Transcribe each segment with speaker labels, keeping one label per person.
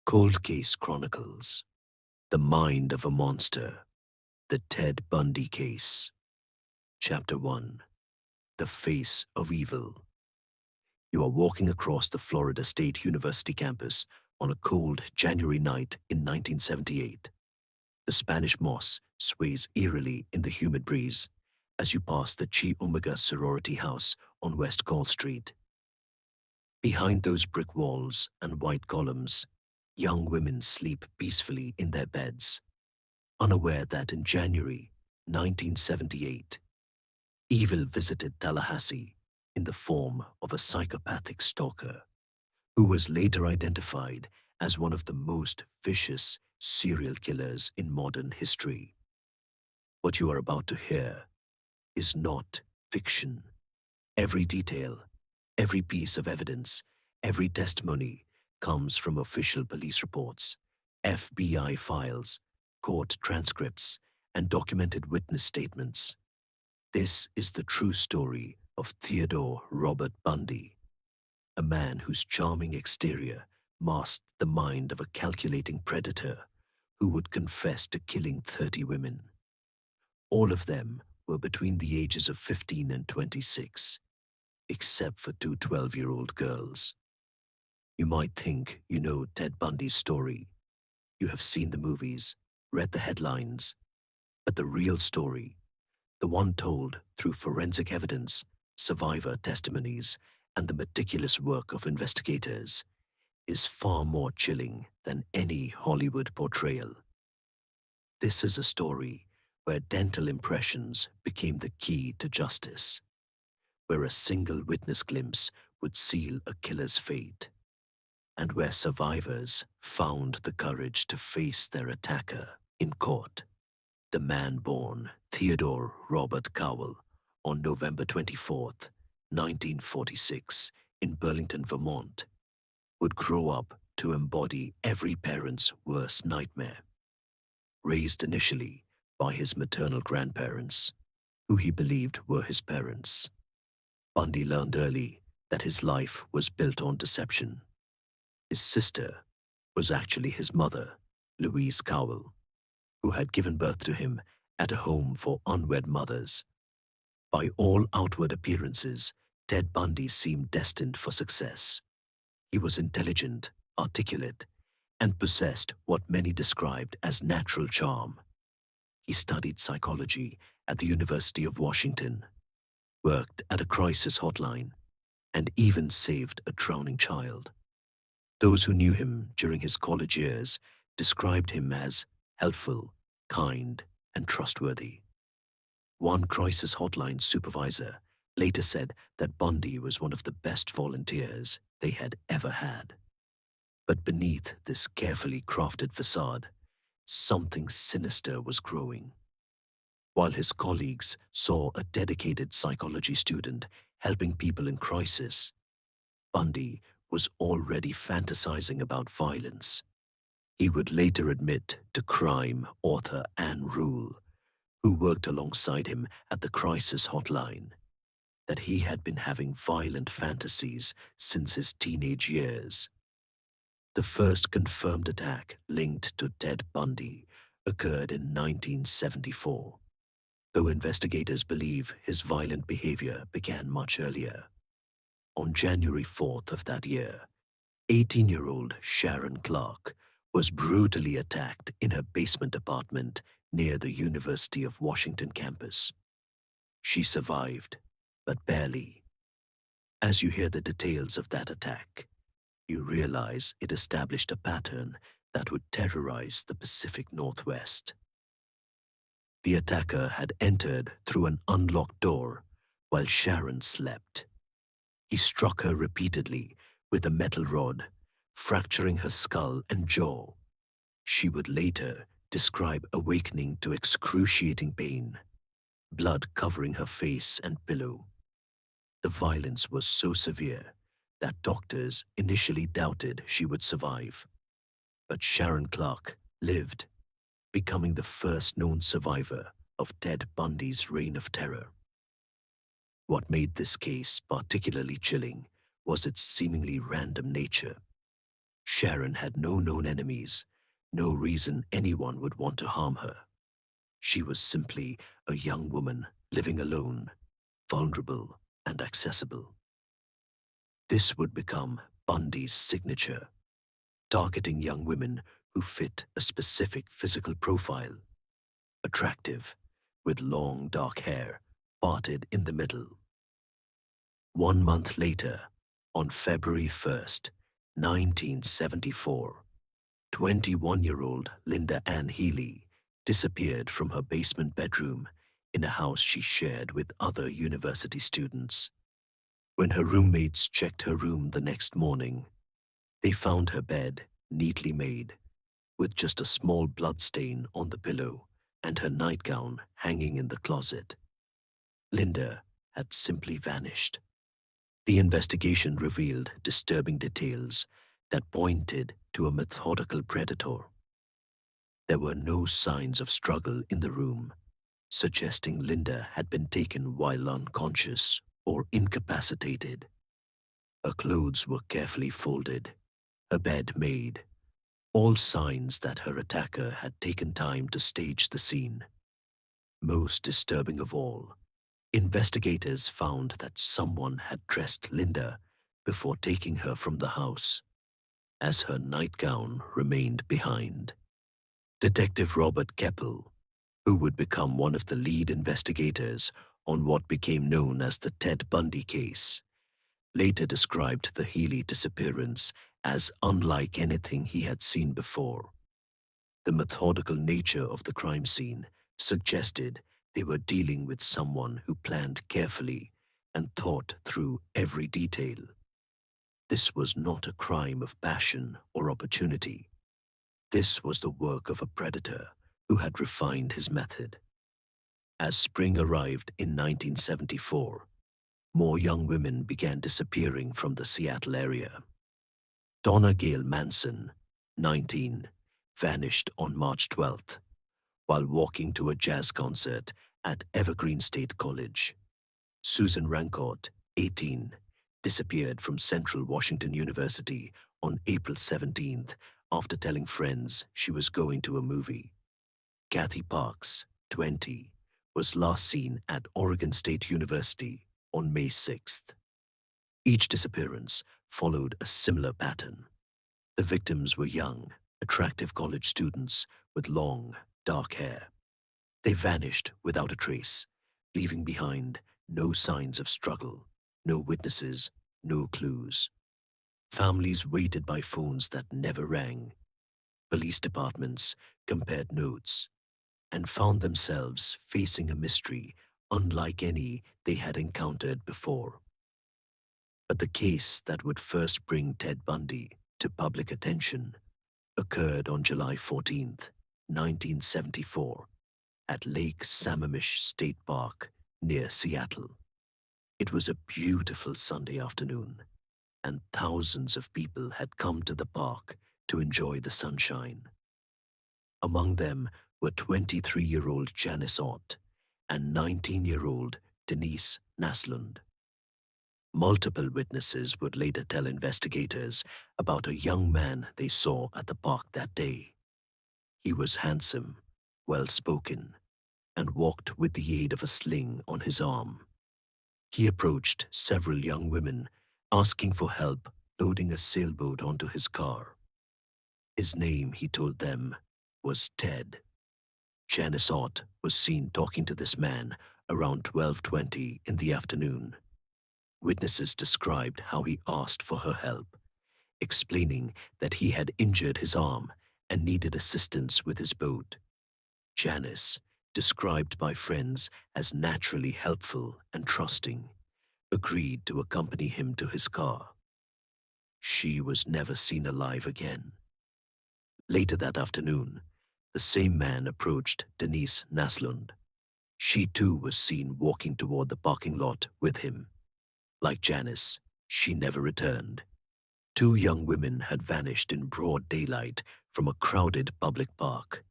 Speaker 1: Cold Case Chronicles, The Mind of a Monster, The Ted Bundy Case. Chapter 1, The Face of Evil. You are walking across the Florida State University campus on a cold January night in 1978. The Spanish moss sways eerily in the humid breeze as you pass the Chi Omega sorority house on West Call Street. Behind those brick walls and white columns, young women sleep peacefully in their beds, unaware that in January 1978, evil visited Tallahassee in the form of a psychopathic stalker who was later identified as one of the most vicious serial killers in modern history. What you are about to hear is not fiction. Every detail, every piece of evidence, every testimony comes from official police reports, FBI files, court transcripts, and documented witness statements. This is the true story of Theodore Robert Bundy, a man whose charming exterior masked the mind of a calculating predator who would confess to killing 30 women. All of them were between the ages of 15 and 26, except for two 12-year-old girls. You might think you know Ted Bundy's story. You have seen the movies, read the headlines, but the real story, the one told through forensic evidence, survivor testimonies, and the meticulous work of investigators, is far more chilling than any Hollywood portrayal. This is a story where dental impressions became the key to justice, where a single witness glimpse would seal a killer's fate, and where survivors found the courage to face their attacker in court. The man born Theodore Robert Cowell on November 24th, 1946, in Burlington, Vermont, would grow up to embody every parent's worst nightmare. Raised initially by his maternal grandparents, who he believed were his parents, Bundy learned early that his life was built on deception. His sister was actually his mother, Louise Cowell, who had given birth to him at a home for unwed mothers. By all outward appearances, Ted Bundy seemed destined for success. He was intelligent, articulate, and possessed what many described as natural charm. He studied psychology at the University of Washington, worked at a crisis hotline, and even saved a drowning child. Those who knew him during his college years described him as helpful, kind, and trustworthy. One crisis hotline supervisor later said that Bundy was one of the best volunteers they had ever had. But beneath this carefully crafted facade, something sinister was growing. While his colleagues saw a dedicated psychology student helping people in crisis, Bundy was already fantasizing about violence. He would later admit to crime author Anne Rule, who worked alongside him at the crisis hotline, that he had been having violent fantasies since his teenage years. The first confirmed attack linked to Ted Bundy occurred in 1974, though investigators believe his violent behavior began much earlier. On January 4th of that year, 18-year-old Sharon Clark was brutally attacked in her basement apartment near the University of Washington campus. She survived, but barely. As you hear the details of that attack, you realize it established a pattern that would terrorize the Pacific Northwest. The attacker had entered through an unlocked door while Sharon slept. He struck her repeatedly with a metal rod, fracturing her skull and jaw. She would later describe awakening to excruciating pain, blood covering her face and pillow. The violence was so severe that doctors initially doubted she would survive. But Sharon Clark lived, becoming the first known survivor of Ted Bundy's reign of terror. What made this case particularly chilling was its seemingly random nature. Sharon had no known enemies, no reason anyone would want to harm her. She was simply a young woman living alone, vulnerable and accessible. This would become Bundy's signature, targeting young women who fit a specific physical profile, attractive, with long dark hair parted in the middle. 1 month later, on February 1st, 1974, 21-year-old Linda Ann Healy disappeared from her basement bedroom in a house she shared with other university students. When her roommates checked her room the next morning, they found her bed neatly made, with just a small blood stain on the pillow and her nightgown hanging in the closet. Linda had simply vanished. The investigation revealed disturbing details that pointed to a methodical predator. There were no signs of struggle in the room, suggesting Linda had been taken while unconscious or incapacitated. Her clothes were carefully folded, her bed made, all signs that her attacker had taken time to stage the scene. Most disturbing of all, investigators found that someone had dressed Linda before taking her from the house, as her nightgown remained behind. Detective Robert Keppel, who would become one of the lead investigators on what became known as the Ted Bundy case, later described the Healy disappearance as unlike anything he had seen before. The methodical nature of the crime scene suggested they were dealing with someone who planned carefully and thought through every detail. This was not a crime of passion or opportunity. This was the work of a predator who had refined his method. As spring arrived in 1974, more young women began disappearing from the Seattle area. Donna Gail Manson, 19, vanished on March 12th while walking to a jazz concert at Evergreen State College. Susan Rancourt, 18, disappeared from Central Washington University on April 17th after telling friends she was going to a movie. Kathy Parks, 20, was last seen at Oregon State University on May 6th. Each disappearance followed a similar pattern. The victims were young, attractive college students with long, dark hair. They vanished without a trace, leaving behind no signs of struggle, no witnesses, no clues. Families waited by phones that never rang. Police departments compared notes and found themselves facing a mystery unlike any they had encountered before. But the case that would first bring Ted Bundy to public attention occurred on July 14th, 1974, at Lake Sammamish State Park near Seattle. It was a beautiful Sunday afternoon, and thousands of people had come to the park to enjoy the sunshine. Among them were 23-year-old Janice Ott and 19-year-old Denise Naslund. Multiple witnesses would later tell investigators about a young man they saw at the park that day. He was handsome, well-spoken, and walked with the aid of a sling on his arm. He approached several young women, asking for help loading a sailboat onto his car. His name, he told them, was Ted. Janice Ott was seen talking to this man around 12:20 in the afternoon. Witnesses described how he asked for her help, explaining that he had injured his arm and needed assistance with his boat. Janice, described by friends as naturally helpful and trusting, agreed to accompany him to his car. She was never seen alive again. Later that afternoon, the same man approached Denise Naslund. She too was seen walking toward the parking lot with him. Like Janice, she never returned. Two young women had vanished in broad daylight from a crowded public park,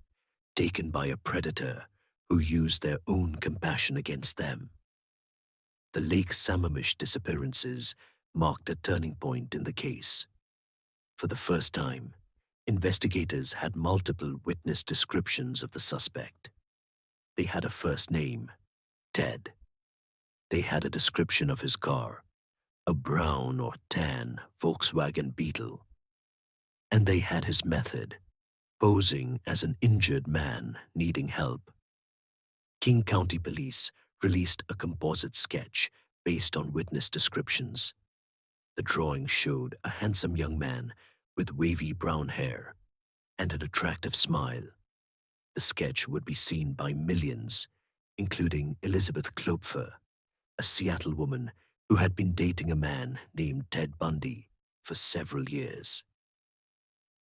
Speaker 1: taken by a predator who used their own compassion against them. The Lake Sammamish disappearances marked a turning point in the case. For the first time, investigators had multiple witness descriptions of the suspect. They had a first name, Ted. They had a description of his car, a brown or tan Volkswagen Beetle. And they had his method, posing as an injured man needing help. King County Police released a composite sketch based on witness descriptions. The drawing showed a handsome young man with wavy brown hair and an attractive smile. The sketch would be seen by millions, including Elizabeth Klopfer, a Seattle woman who had been dating a man named Ted Bundy for several years.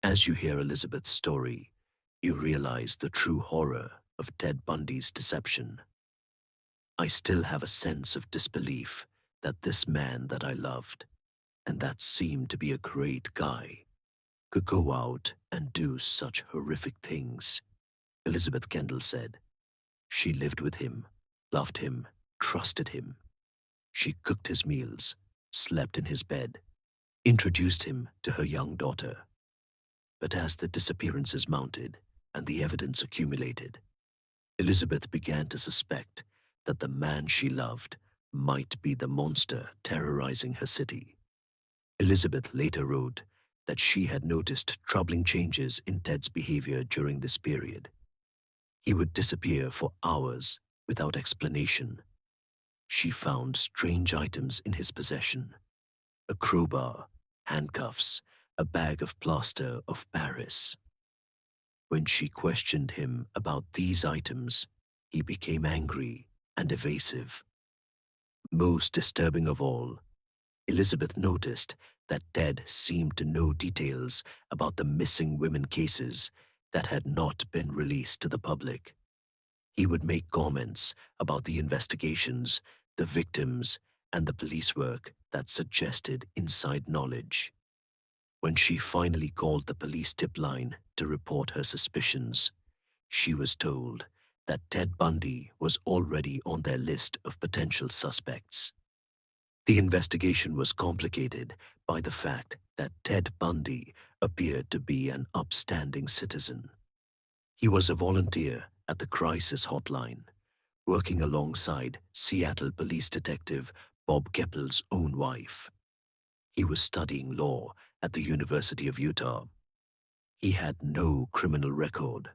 Speaker 1: As you hear Elizabeth's story, you realize the true horror of Ted Bundy's deception. I still have a sense of disbelief that this man that I loved, and that seemed to be a great guy, could go out and do such horrific things, Elizabeth Kendall said. She lived with him, loved him, trusted him. She cooked his meals, slept in his bed, introduced him to her young daughter. But as the disappearances mounted and the evidence accumulated, Elizabeth began to suspect that the man she loved might be the monster terrorizing her city. Elizabeth later wrote that she had noticed troubling changes in Ted's behavior during this period. He would disappear for hours without explanation. She found strange items in his possession: a crowbar, handcuffs, a bag of plaster of Paris. When she questioned him about these items, he became angry and evasive. Most disturbing of all, Elizabeth noticed that Ted seemed to know details about the missing women cases that had not been released to the public. He would make comments about the investigations, the victims, and the police work that suggested inside knowledge. When she finally called the police tip line to report her suspicions, she was told that Ted Bundy was already on their list of potential suspects. The investigation was complicated by the fact that Ted Bundy appeared to be an upstanding citizen. He was a volunteer at the crisis hotline, working alongside Seattle police detective Bob Keppel's own wife. He was studying law at the University of Utah. He had no criminal record.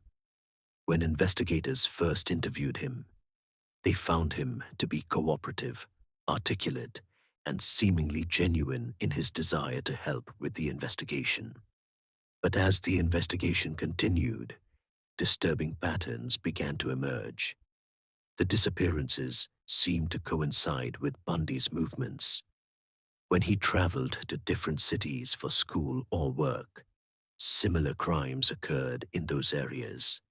Speaker 1: When investigators first interviewed him, they found him to be cooperative, articulate, and seemingly genuine in his desire to help with the investigation. But as the investigation continued, disturbing patterns began to emerge. The disappearances seemed to coincide with Bundy's movements. When he traveled to different cities for school or work, similar crimes occurred in those areas.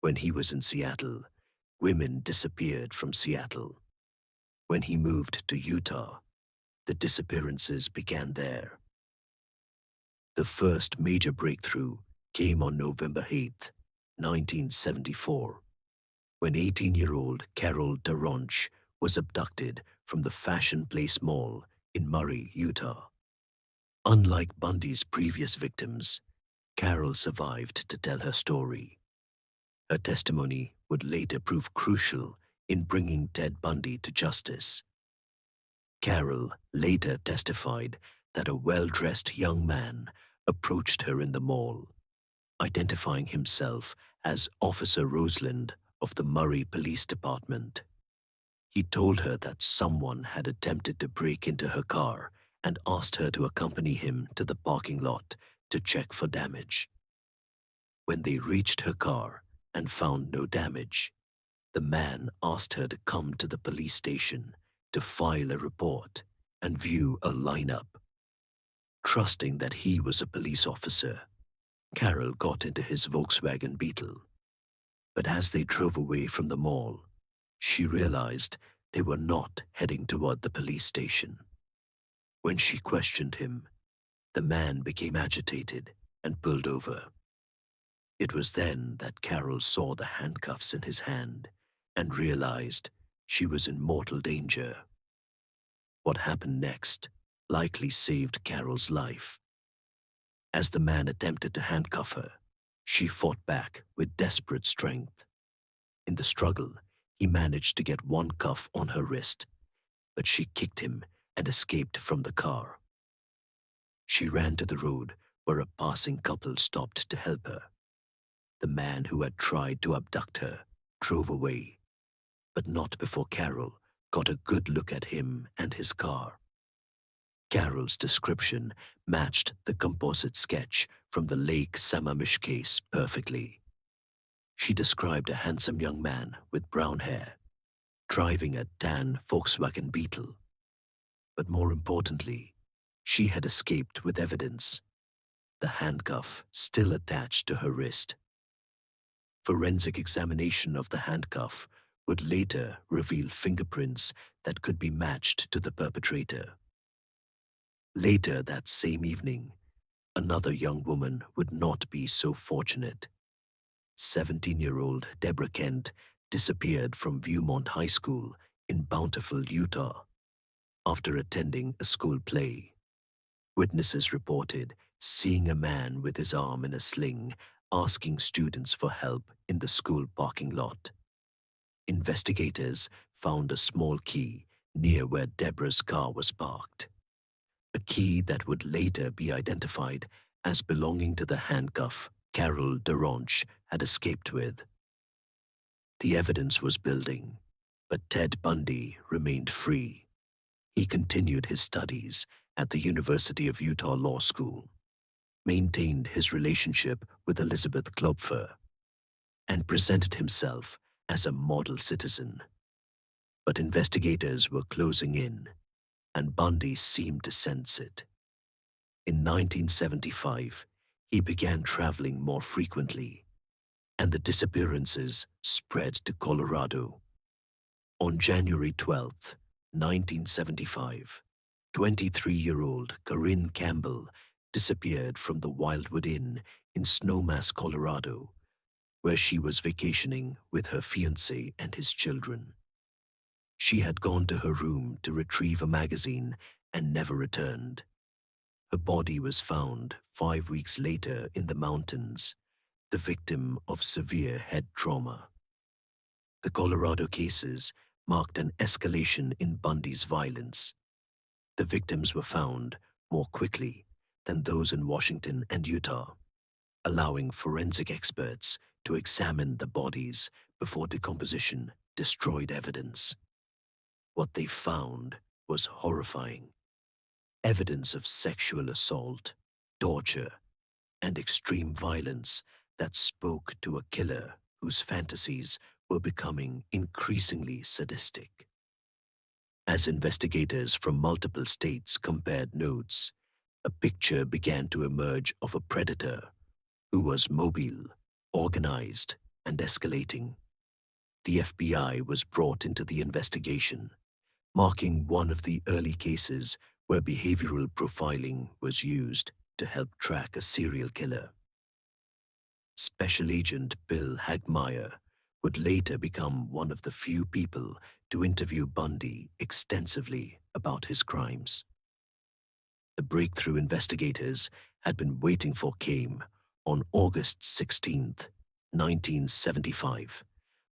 Speaker 1: When he was in Seattle, women disappeared from Seattle. When he moved to Utah, the disappearances began there. The first major breakthrough came on November 8, 1974, when 18-year-old Carol DeRonch was abducted from the Fashion Place Mall in Murray, Utah. Unlike Bundy's previous victims, Carol survived to tell her story. Her testimony would later prove crucial in bringing Ted Bundy to justice. Carol later testified that a well-dressed young man approached her in the mall, identifying himself as Officer Roseland of the Murray Police Department. He told her that someone had attempted to break into her car and asked her to accompany him to the parking lot to check for damage. When they reached her car and found no damage, the man asked her to come to the police station to file a report and view a lineup. Trusting that he was a police officer, Carol got into his Volkswagen Beetle. But as they drove away from the mall, she realized they were not heading toward the police station. When she questioned him, the man became agitated and pulled over. It was then that Carol saw the handcuffs in his hand and realized she was in mortal danger. What happened next likely saved Carol's life. As the man attempted to handcuff her, she fought back with desperate strength. In the struggle, he managed to get one cuff on her wrist, but she kicked him and escaped from the car. She ran to the road where a passing couple stopped to help her. The man who had tried to abduct her drove away, but not before Carol got a good look at him and his car. Carol's description matched the composite sketch from the Lake Sammamish case perfectly. She described a handsome young man with brown hair, driving a tan Volkswagen Beetle. But more importantly, she had escaped with evidence, the handcuff still attached to her wrist. Forensic examination of the handcuff would later reveal fingerprints that could be matched to the perpetrator. Later that same evening, another young woman would not be so fortunate. 17-year-old Deborah Kent disappeared from Viewmont High School in Bountiful, Utah, after attending a school play. Witnesses reported seeing a man with his arm in a sling asking students for help in the school parking lot. Investigators found a small key near where Deborah's car was parked, a key that would later be identified as belonging to the handcuff Carol DeRonch had escaped with. The evidence was building, but Ted Bundy remained free. He continued his studies at the University of Utah Law School, maintained his relationship with Elizabeth Klopfer, and presented himself as a model citizen. But investigators were closing in, and Bundy seemed to sense it. In 1975, he began traveling more frequently, and the disappearances spread to Colorado. On January 12, 1975, 23-year-old Corinne Campbell disappeared from the Wildwood Inn in Snowmass, Colorado, where she was vacationing with her fiancé and his children. She had gone to her room to retrieve a magazine and never returned. Her body was found 5 weeks later in the mountains, the victim of severe head trauma. The Colorado cases marked an escalation in Bundy's violence. The victims were found more quickly than those in Washington and Utah, allowing forensic experts to examine the bodies before decomposition destroyed evidence. What they found was horrifying. Evidence of sexual assault, torture, and extreme violence that spoke to a killer whose fantasies were becoming increasingly sadistic. As investigators from multiple states compared notes, a picture began to emerge of a predator who was mobile, organized, and escalating. The FBI was brought into the investigation, marking one of the early cases where behavioral profiling was used to help track a serial killer. Special Agent Bill Hagmeyer would later become one of the few people to interview Bundy extensively about his crimes. The breakthrough investigators had been waiting for came on August 16, 1975,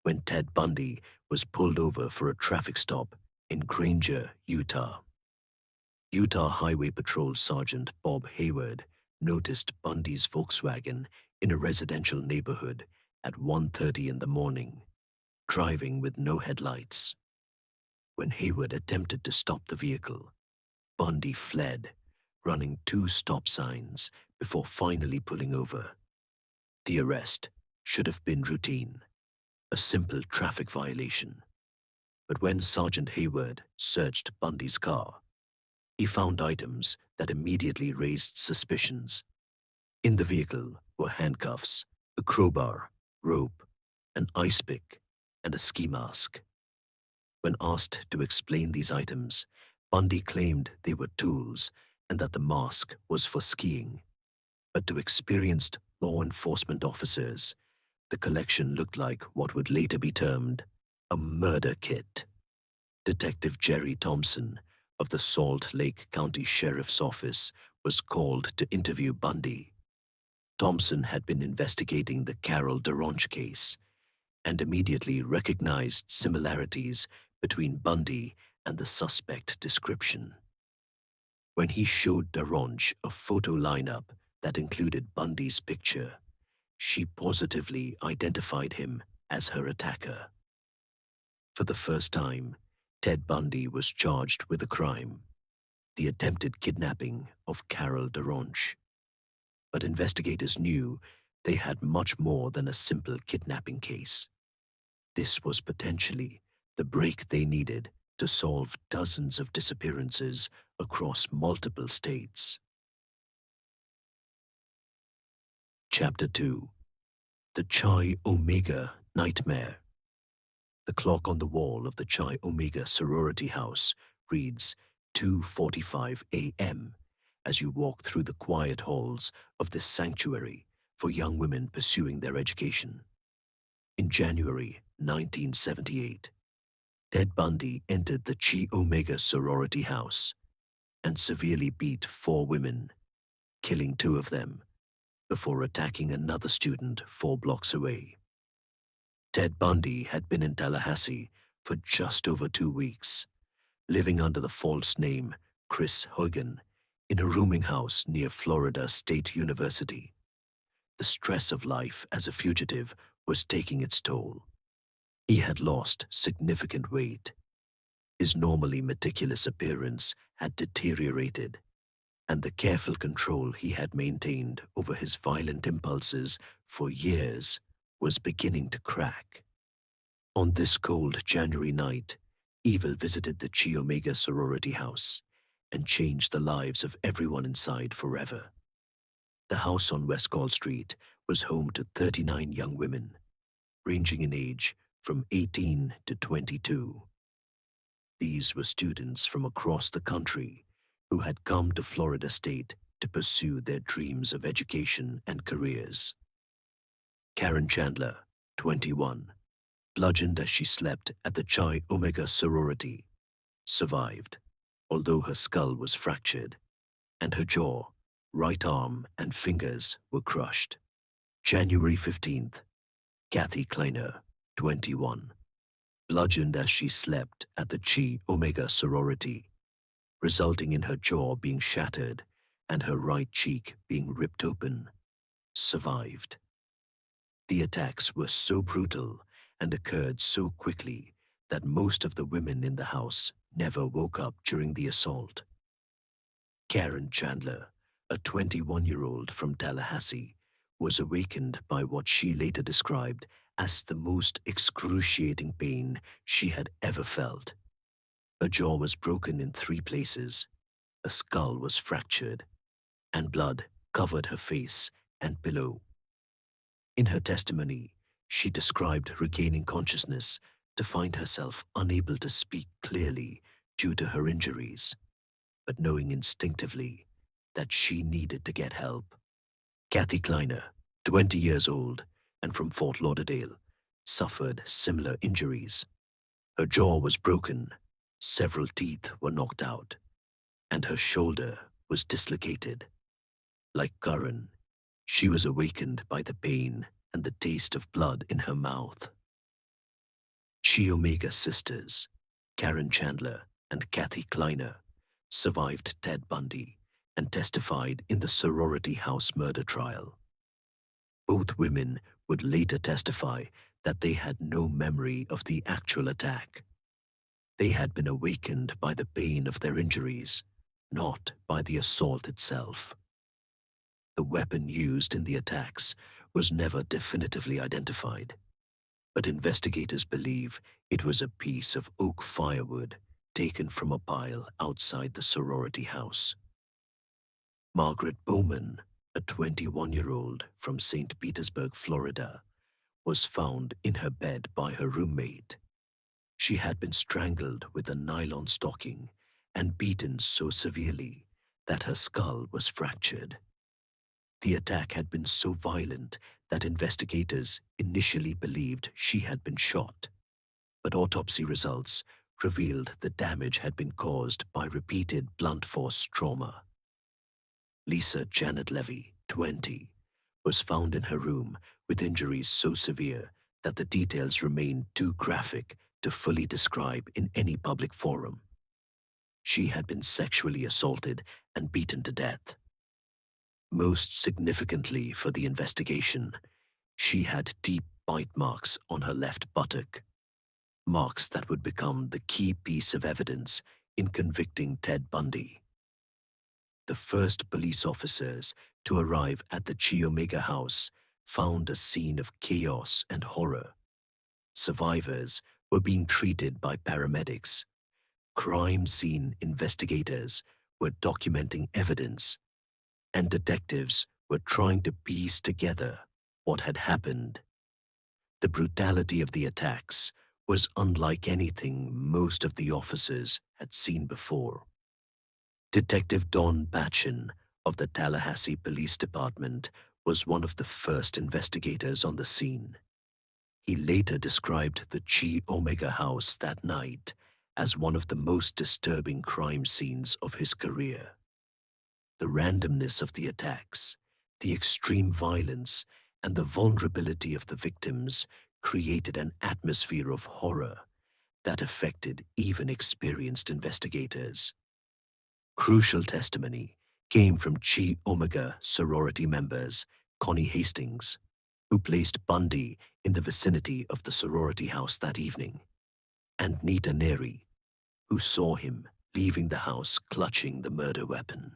Speaker 1: when Ted Bundy was pulled over for a traffic stop in Granger, Utah. Utah Highway Patrol Sergeant Bob Hayward noticed Bundy's Volkswagen in a residential neighborhood at 1:30 in the morning, driving with no headlights. When Hayward attempted to stop the vehicle, Bundy fled, running 2 stop signs before finally pulling over. The arrest should have been routine, a simple traffic violation. But when Sergeant Hayward searched Bundy's car, he found items that immediately raised suspicions. In the vehicle were handcuffs, a crowbar, rope, an ice pick, and a ski mask. When asked to explain these items, Bundy claimed they were tools and that the mask was for skiing. But to experienced law enforcement officers, the collection looked like what would later be termed a murder kit. Detective Jerry Thompson of the Salt Lake County Sheriff's Office was called to interview Bundy. Thompson had been investigating the Carol Durant case and immediately recognized similarities between Bundy and the suspect description. When he showed Durant a photo lineup that included Bundy's picture, she positively identified him as her attacker. For the first time, Ted Bundy was charged with a crime, the attempted kidnapping of Carol Durant. But investigators knew they had much more than a simple kidnapping case. This was potentially the break they needed to solve dozens of disappearances across multiple states. Chapter 2: The Chi Omega Nightmare. The clock on the wall of the Chi Omega sorority house reads 2:45 a.m. as you walk through the quiet halls of this sanctuary for young women pursuing their education. In January 1978, Ted Bundy entered the Chi Omega sorority house and severely beat 4 women, killing 2 of them, before attacking another student 4 blocks away. Ted Bundy had been in Tallahassee for just over 2 weeks, living under the false name Chris Hogan in a rooming house near Florida State University. The stress of life as a fugitive was taking its toll. He had lost significant weight. His normally meticulous appearance had deteriorated, and the careful control he had maintained over his violent impulses for years was beginning to crack. On this cold January night, evil visited the Chi Omega sorority house and changed the lives of everyone inside forever. The house on West Call Street was home to 39 young women, ranging in age from 18 to 22. These were students from across the country who had come to Florida State to pursue their dreams of education and careers. Karen Chandler, 21, bludgeoned as she slept at the Chi Omega sorority, survived, although her skull was fractured, and her jaw, right arm, and fingers were crushed. January 15th, Kathy Kleiner, 21, bludgeoned as she slept at the Chi Omega sorority, resulting in her jaw being shattered and her right cheek being ripped open, survived. The attacks were so brutal and occurred so quickly that most of the women in the house never woke up during the assault. Karen Chandler, a 21-year-old from Tallahassee, was awakened by what she later described as the most excruciating pain she had ever felt. Her jaw was broken in 3 places, a skull was fractured, and blood covered her face and pillow. In her testimony, she described regaining consciousness to find herself unable to speak clearly due to her injuries, but knowing instinctively that she needed to get help. Kathy Kleiner, 20 years old and from Fort Lauderdale, suffered similar injuries. Her jaw was broken, several teeth were knocked out, and her shoulder was dislocated. Like Karen, she was awakened by the pain and the taste of blood in her mouth. Chi Omega sisters, Karen Chandler and Kathy Kleiner, survived Ted Bundy and testified in the sorority house murder trial. Both women would later testify that they had no memory of the actual attack. They had been awakened by the pain of their injuries, not by the assault itself. The weapon used in the attacks was never definitively identified, but investigators believe it was a piece of oak firewood taken from a pile outside the sorority house. Margaret Bowman, a 21-year-old from St. Petersburg, Florida, was found in her bed by her roommate. She had been strangled with a nylon stocking and beaten so severely that her skull was fractured. The attack had been so violent that investigators initially believed she had been shot, but autopsy results revealed the damage had been caused by repeated blunt force trauma. Lisa Janet Levy, 20, was found in her room with injuries so severe that the details remain too graphic to fully describe in any public forum. She had been sexually assaulted and beaten to death. Most significantly for the investigation, she had deep bite marks on her left buttock, marks that would become the key piece of evidence in convicting Ted Bundy. The first police officers to arrive at the Chi Omega house found a scene of chaos and horror. Survivors were being treated by paramedics. Crime scene investigators were documenting evidence, and detectives were trying to piece together what had happened. The brutality of the attacks was unlike anything most of the officers had seen before. Detective Don Batchin of the Tallahassee Police Department was one of the first investigators on the scene. He later described the Chi Omega house that night as one of the most disturbing crime scenes of his career. The randomness of the attacks, the extreme violence, and the vulnerability of the victims created an atmosphere of horror that affected even experienced investigators. Crucial testimony came from Chi Omega sorority members Connie Hastings, who placed Bundy in the vicinity of the sorority house that evening, and Nita Neri, who saw him leaving the house clutching the murder weapon.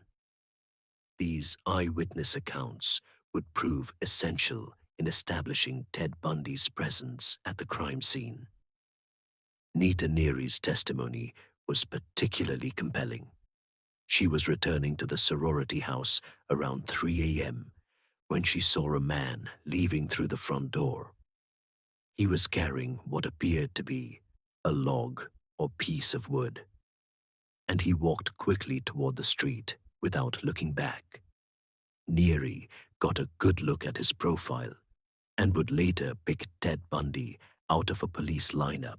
Speaker 1: These eyewitness accounts would prove essential in establishing Ted Bundy's presence at the crime scene. Nita Neri's testimony was particularly compelling. She was returning to the sorority house around 3 a.m. when she saw a man leaving through the front door. He was carrying what appeared to be a log or piece of wood, and he walked quickly toward the street without looking back. Neri got a good look at his profile and would later pick Ted Bundy out of a police lineup.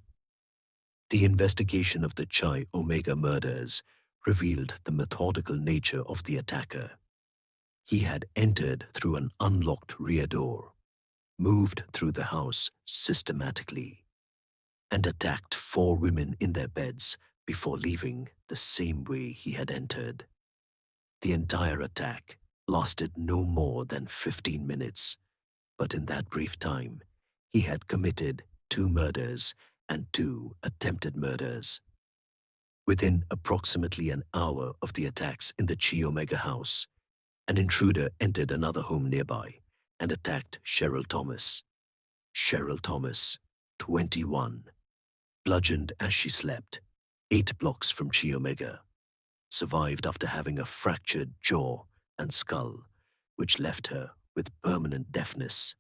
Speaker 1: The investigation of the Chi Omega murders revealed the methodical nature of the attacker. He had entered through an unlocked rear door, moved through the house systematically, and attacked 4 women in their beds before leaving the same way he had entered. The entire attack lasted no more than 15 minutes, but in that brief time, he had committed 2 murders and 2 attempted murders. Within approximately an hour of the attacks in the Chi Omega house, an intruder entered another home nearby and attacked Cheryl Thomas. Cheryl Thomas, 21, bludgeoned as she slept, 8 blocks from Chi Omega, survived after having a fractured jaw and skull, which left her with permanent deafness.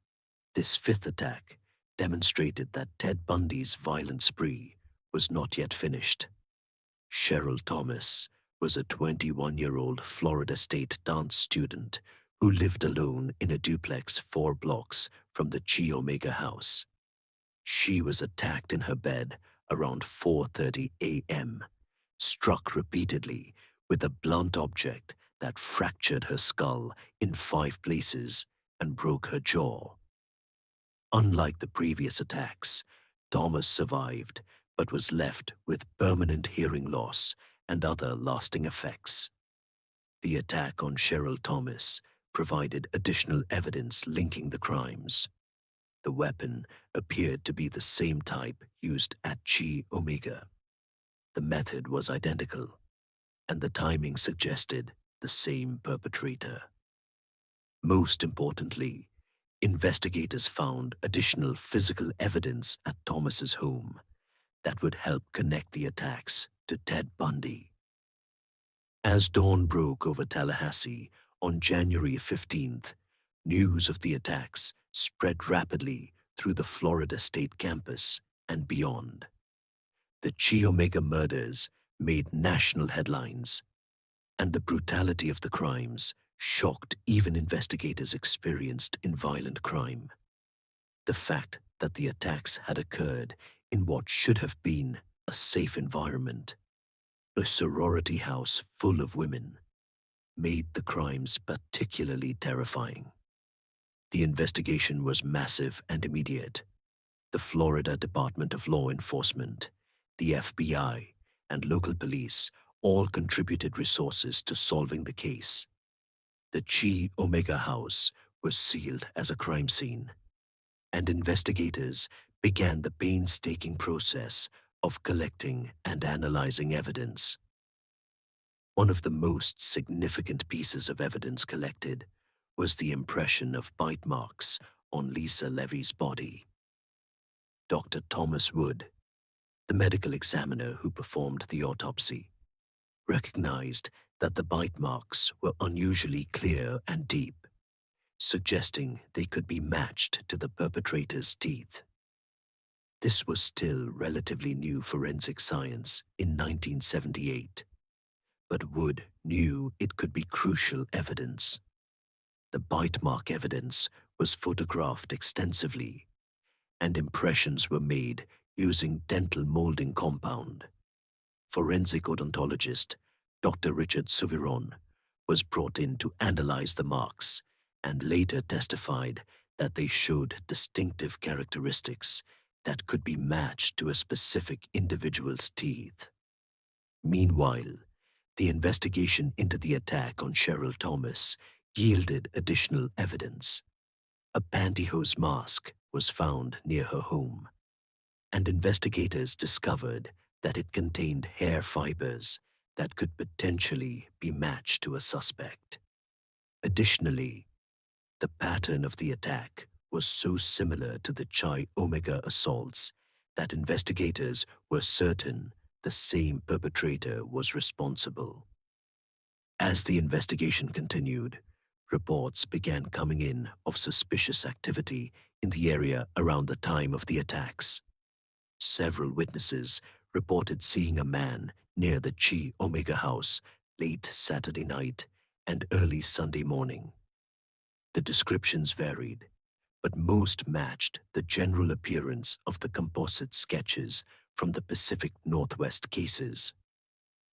Speaker 1: This 5th attack demonstrated that Ted Bundy's violent spree was not yet finished. Cheryl Thomas was a 21-year-old Florida State dance student who lived alone in a duplex 4 blocks from the Chi Omega house. She was attacked in her bed around 4:30 a.m., struck repeatedly with a blunt object that fractured her skull in 5 places and broke her jaw. Unlike the previous attacks, Thomas survived but was left with permanent hearing loss and other lasting effects. The attack on Cheryl Thomas provided additional evidence linking the crimes. The weapon appeared to be the same type used at Chi Omega. The method was identical, and the timing suggested the same perpetrator. Most importantly, investigators found additional physical evidence at Thomas's home that would help connect the attacks to Ted Bundy. As dawn broke over Tallahassee on January 15th, news of the attacks spread rapidly through the Florida State campus and beyond. The Chi Omega murders made national headlines, and the brutality of the crimes shocked even investigators experienced in violent crime. The fact that the attacks had occurred in what should have been a safe environment, a sorority house full of women, made the crimes particularly terrifying. The investigation was massive and immediate. The Florida Department of Law Enforcement, the FBI, and local police all contributed resources to solving the case. The Chi Omega house was sealed as a crime scene, and investigators began the painstaking process of collecting and analyzing evidence. One of the most significant pieces of evidence collected was the impression of bite marks on Lisa Levy's body. Dr. Thomas Wood, the medical examiner who performed the autopsy, recognized that the bite marks were unusually clear and deep, suggesting they could be matched to the perpetrator's teeth. This was still relatively new forensic science in 1978, but Wood knew it could be crucial evidence. The bite mark evidence was photographed extensively, and impressions were made using dental molding compound. Forensic odontologist Dr. Richard Suviron was brought in to analyze the marks and later testified that they showed distinctive characteristics that could be matched to a specific individual's teeth. Meanwhile, the investigation into the attack on Cheryl Thomas yielded additional evidence. A pantyhose mask was found near her home, and investigators discovered that it contained hair fibers that could potentially be matched to a suspect. Additionally, the pattern of the attack was so similar to the Chi Omega assaults that investigators were certain the same perpetrator was responsible. As the investigation continued, reports began coming in of suspicious activity in the area around the time of the attacks. Several witnesses reported seeing a man near the Chi Omega house late Saturday night and early Sunday morning. The descriptions varied, but most matched the general appearance of the composite sketches from the Pacific Northwest cases.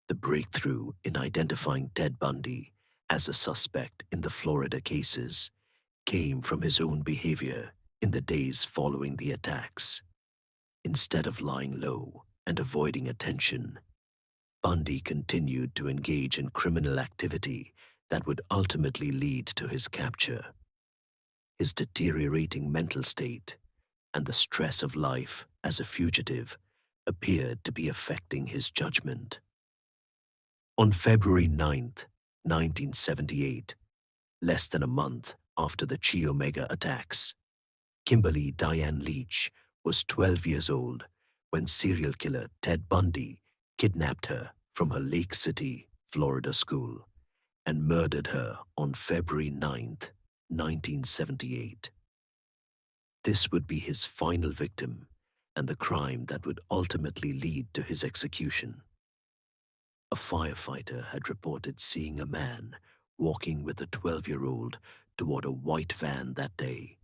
Speaker 1: The breakthrough in identifying Ted Bundy as a suspect in the Florida cases came from his own behavior in the days following the attacks. Instead of lying low and avoiding attention, Bundy continued to engage in criminal activity that would ultimately lead to his capture. His deteriorating mental state and the stress of life as a fugitive appeared to be affecting his judgment. On February 9th, 1978, less than a month after the Chi Omega attacks, Kimberly Diane Leach was 12 years old when serial killer Ted Bundy kidnapped her from her Lake City, Florida school and murdered her on February 9th, 1978. This would be his final victim and the crime that would ultimately lead to his execution. A firefighter had reported seeing a man walking with a 12-year-old toward a white van that day.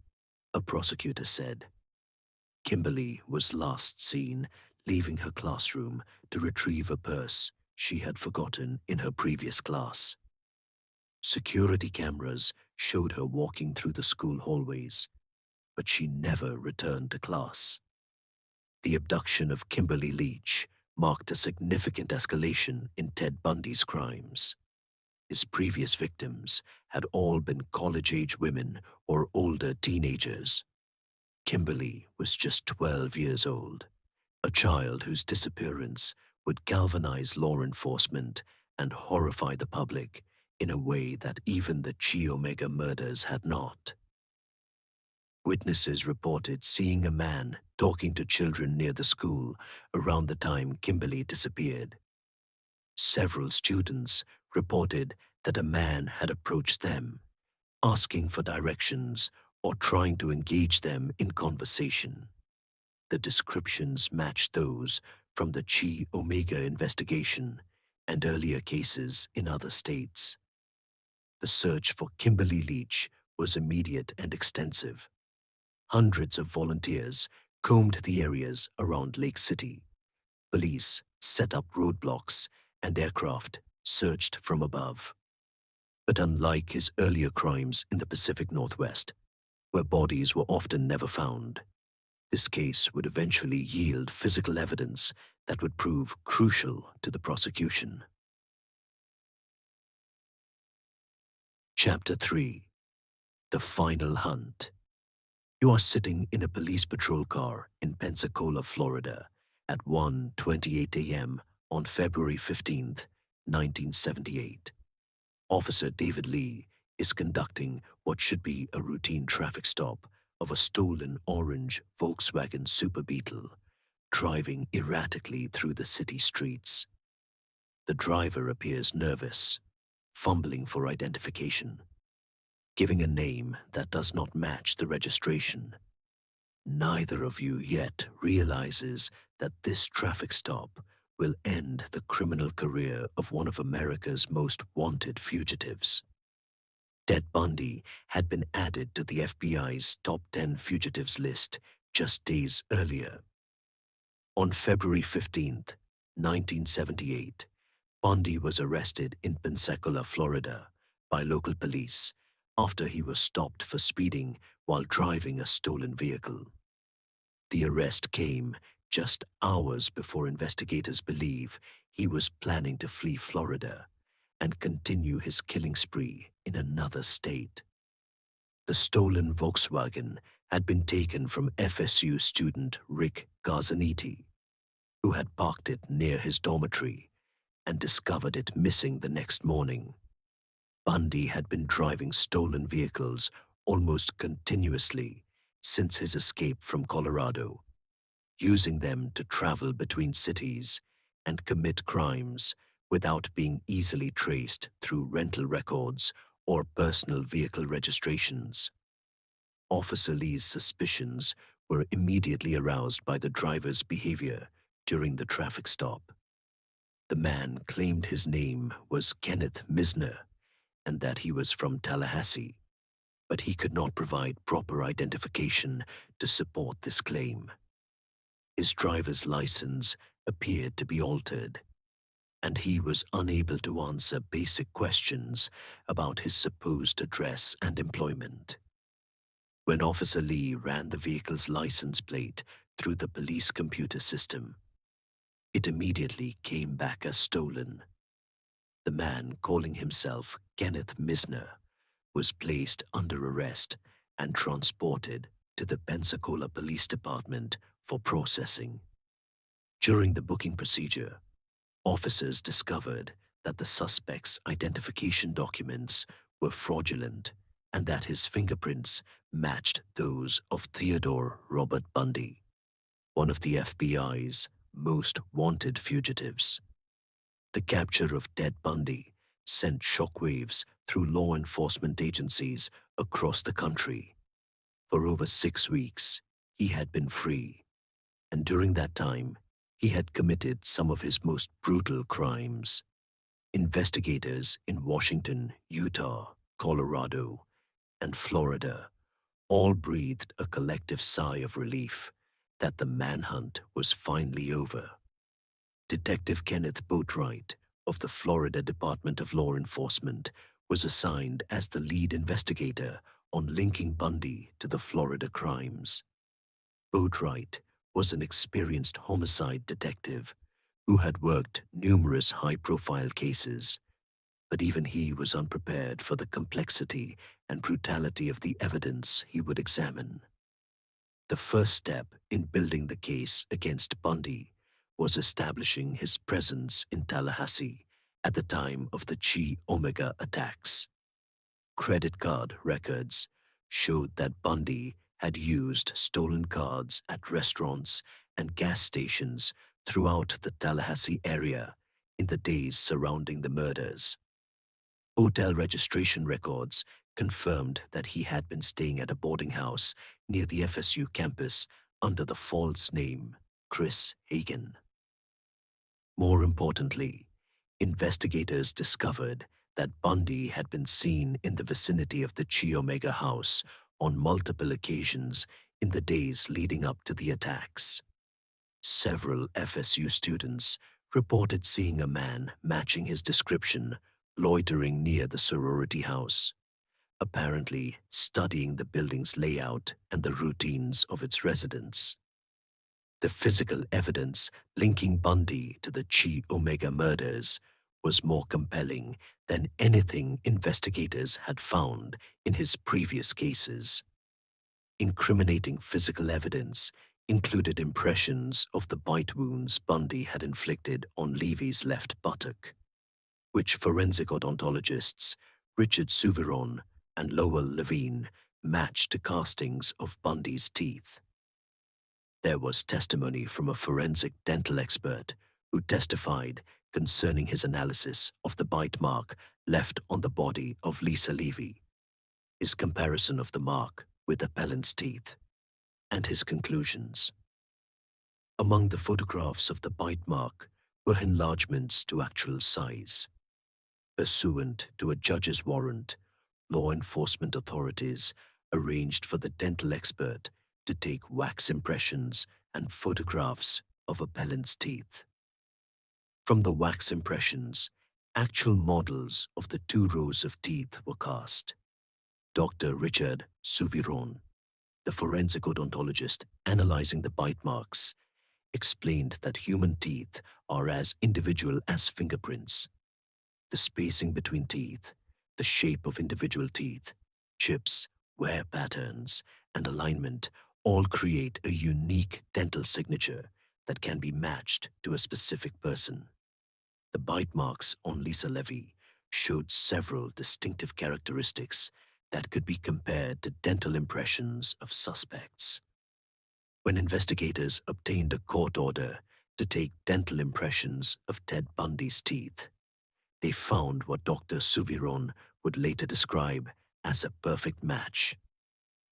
Speaker 1: A prosecutor said, Kimberly was last seen leaving her classroom to retrieve a purse she had forgotten in her previous class. Security cameras showed her walking through the school hallways, but she never returned to class. The abduction of Kimberly Leach marked a significant escalation in Ted Bundy's crimes. His previous victims had all been college-age women or older teenagers. Kimberly was just 12 years old, a child whose disappearance would galvanize law enforcement and horrify the public in a way that even the Chi Omega murders had not. Witnesses reported seeing a man talking to children near the school around the time Kimberly disappeared. Several students reported that a man had approached them, asking for directions or trying to engage them in conversation. The descriptions matched those from the Chi Omega investigation and earlier cases in other states. The search for Kimberly Leach was immediate and extensive. Hundreds of volunteers combed the areas around Lake City. Police set up roadblocks and aircraft searched from above. But unlike his earlier crimes in the Pacific Northwest, where bodies were often never found, this case would eventually yield physical evidence that would prove crucial to the prosecution. Chapter 3: The Final Hunt. You are sitting in a police patrol car in Pensacola, Florida, at 1:28 a.m. on February 15th, 1978. Officer David Lee is conducting what should be a routine traffic stop of a stolen orange Volkswagen Super Beetle, driving erratically through the city streets. The driver appears nervous, fumbling for identification, giving a name that does not match the registration. Neither of you yet realizes that this traffic stop will end the criminal career of one of America's most wanted fugitives. Ted Bundy had been added to the FBI's top 10 fugitives list just days earlier. On February 15th, 1978, Bundy was arrested in Pensacola, Florida, by local police after he was stopped for speeding while driving a stolen vehicle. The arrest came just hours before investigators believe he was planning to flee Florida and continue his killing spree in another state. The stolen Volkswagen had been taken from FSU student Rick Garzaniti, who had parked it near his dormitory and discovered it missing the next morning. Bundy had been driving stolen vehicles almost continuously since his escape from Colorado, using them to travel between cities and commit crimes without being easily traced through rental records or personal vehicle registrations. Officer Lee's suspicions were immediately aroused by the driver's behavior during the traffic stop. The man claimed his name was Kenneth Misner and that he was from Tallahassee, but he could not provide proper identification to support this claim. His driver's license appeared to be altered, and he was unable to answer basic questions about his supposed address and employment. When Officer Lee ran the vehicle's license plate through the police computer system, it immediately came back as stolen. The man calling himself Kenneth Misner was placed under arrest and transported to the Pensacola Police Department for processing. During the booking procedure, officers discovered that the suspect's identification documents were fraudulent and that his fingerprints matched those of Theodore Robert Bundy, one of the FBI's most wanted fugitives. The capture of Ted Bundy sent shockwaves through law enforcement agencies across the country. For over 6 weeks, he had been free, and during that time, he had committed some of his most brutal crimes. Investigators in Washington, Utah, Colorado, and Florida all breathed a collective sigh of relief that the manhunt was finally over. Detective Kenneth Boatwright of the Florida Department of Law Enforcement was assigned as the lead investigator on linking Bundy to the Florida crimes. Boatwright was an experienced homicide detective who had worked numerous high-profile cases, but even he was unprepared for the complexity and brutality of the evidence he would examine. The first step in building the case against Bundy was establishing his presence in Tallahassee at the time of the Chi Omega attacks. Credit card records showed that Bundy had used stolen cards at restaurants and gas stations throughout the Tallahassee area in the days surrounding the murders. Hotel registration records confirmed that he had been staying at a boarding house near the FSU campus under the false name Chris Hagen. More importantly, investigators discovered that Bundy had been seen in the vicinity of the Chi Omega house on multiple occasions in the days leading up to the attacks. Several FSU students reported seeing a man matching his description loitering near the sorority house, apparently studying the building's layout and the routines of its residents. The physical evidence linking Bundy to the Chi Omega murders was more compelling than anything investigators had found in his previous cases. Incriminating physical evidence included impressions of the bite wounds Bundy had inflicted on Levy's left buttock, which forensic odontologists Richard Souviron and Lowell Levine matched to castings of Bundy's teeth. There was testimony from a forensic dental expert who testified concerning his analysis of the bite mark left on the body of Lisa Levy, his comparison of the mark with appellant's teeth, and his conclusions. Among the photographs of the bite mark were enlargements to actual size. Pursuant to a judge's warrant, law enforcement authorities arranged for the dental expert to take wax impressions and photographs of appellant's teeth. From the wax impressions, actual models of the 2 rows of teeth were cast. Dr. Richard Souviron, the forensic odontologist analyzing the bite marks, explained that human teeth are as individual as fingerprints. The spacing between teeth, the shape of individual teeth, chips, wear patterns, and alignment all create a unique dental signature that can be matched to a specific person. The bite marks on Lisa Levy showed several distinctive characteristics that could be compared to dental impressions of suspects. When investigators obtained a court order to take dental impressions of Ted Bundy's teeth, they found what Dr. Souviron would later describe as a perfect match.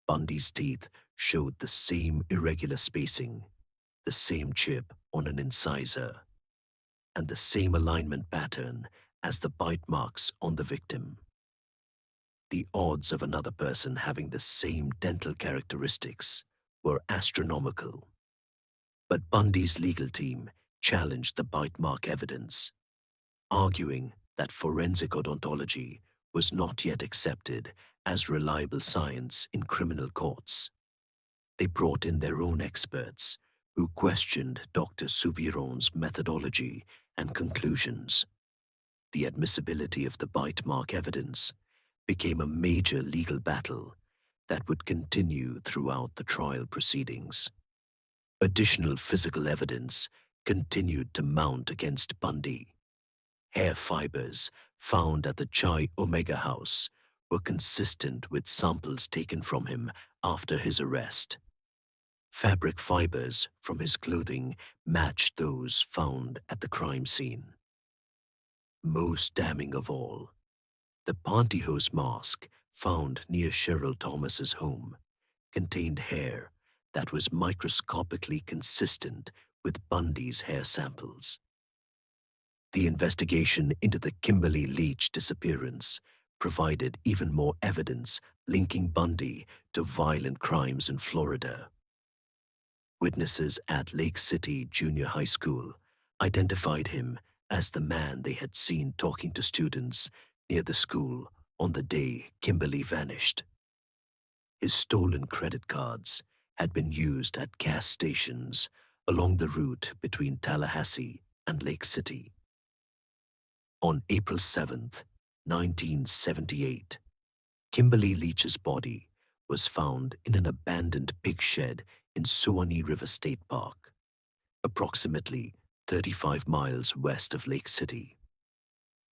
Speaker 1: Bundy's teeth showed the same irregular spacing, the same chip on an incisor, and the same alignment pattern as the bite marks on the victim. The odds of another person having the same dental characteristics were astronomical. But Bundy's legal team challenged the bite mark evidence, arguing that forensic odontology was not yet accepted as reliable science in criminal courts. They brought in their own experts who questioned Dr. Souviron's methodology and conclusions. The admissibility of the bite mark evidence became a major legal battle that would continue throughout the trial proceedings. Additional physical evidence continued to mount against Bundy. Hair fibers found at the Chi Omega house were consistent with samples taken from him after his arrest. Fabric fibers from his clothing matched those found at the crime scene. Most damning of all, the pantyhose mask found near Cheryl Thomas's home contained hair that was microscopically consistent with Bundy's hair samples. The investigation into the Kimberly Leach disappearance provided even more evidence linking Bundy to violent crimes in Florida. Witnesses at Lake City Junior High School identified him as the man they had seen talking to students near the school on the day Kimberly vanished. His stolen credit cards had been used at gas stations along the route between Tallahassee and Lake City. On April 7th, 1978, Kimberly Leach's body was found in an abandoned pig shed in Suwannee River State Park, approximately 35 miles west of Lake City.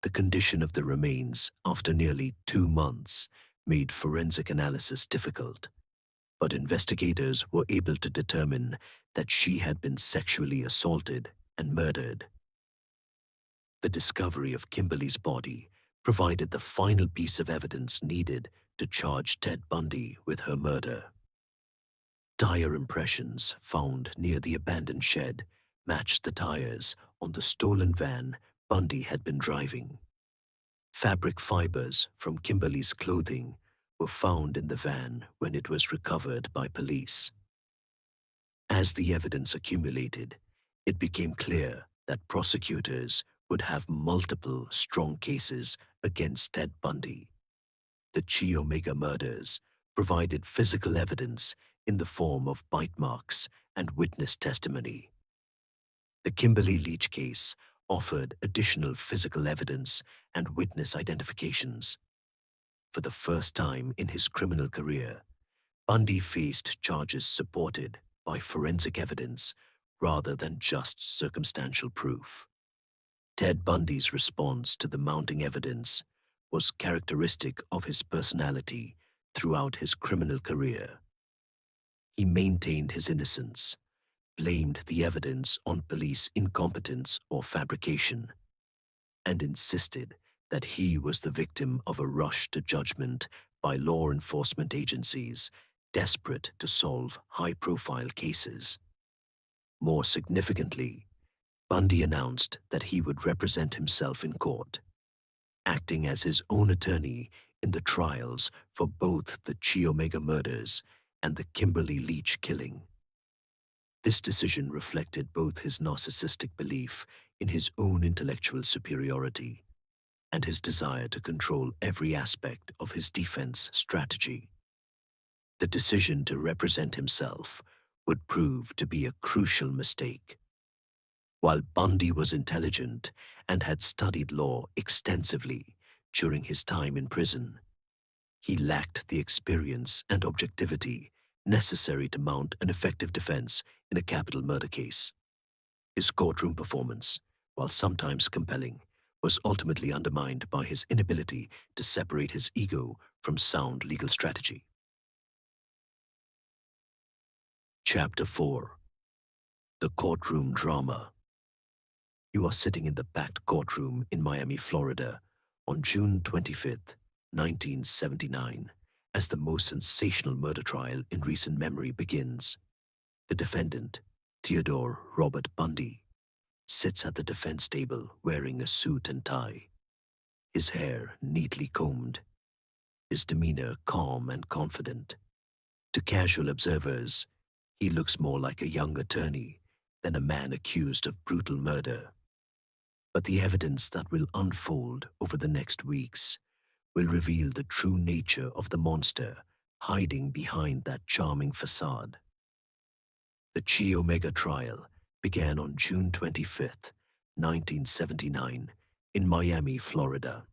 Speaker 1: The condition of the remains after nearly 2 months made forensic analysis difficult, but investigators were able to determine that she had been sexually assaulted and murdered. The discovery of Kimberly's body provided the final piece of evidence needed to charge Ted Bundy with her murder. Tire impressions found near the abandoned shed matched the tires on the stolen van Bundy had been driving. Fabric fibers from Kimberly's clothing were found in the van when it was recovered by police. As the evidence accumulated, it became clear that prosecutors would have multiple strong cases against Ted Bundy. The Chi Omega murders provided physical evidence in the form of bite marks and witness testimony. The Kimberly Leach case offered additional physical evidence and witness identifications. For the first time in his criminal career, Bundy faced charges supported by forensic evidence rather than just circumstantial proof. Ted Bundy's response to the mounting evidence was characteristic of his personality throughout his criminal career. He maintained his innocence, blamed the evidence on police incompetence or fabrication, and insisted that he was the victim of a rush to judgment by law enforcement agencies desperate to solve high-profile cases. More significantly, Bundy announced that he would represent himself in court, acting as his own attorney in the trials for both the Chi Omega murders and the Kimberly Leach killing. This decision reflected both his narcissistic belief in his own intellectual superiority and his desire to control every aspect of his defense strategy. The decision to represent himself would prove to be a crucial mistake. While Bundy was intelligent and had studied law extensively during his time in prison, he lacked the experience and objectivity necessary to mount an effective defense in a capital murder case. His courtroom performance, while sometimes compelling, was ultimately undermined by his inability to separate his ego from sound legal strategy. Chapter 4. The Courtroom Drama. You are sitting in the packed courtroom in Miami, Florida, on June 25th, 1979, as the most sensational murder trial in recent memory begins. The defendant, Theodore Robert Bundy, sits at the defense table wearing a suit and tie, his hair neatly combed, his demeanor calm and confident. To casual observers, he looks more like a young attorney than a man accused of brutal murder. But the evidence that will unfold over the next weeks will reveal the true nature of the monster hiding behind that charming facade. The Chi Omega trial began on June 25th, 1979, in Miami, Florida.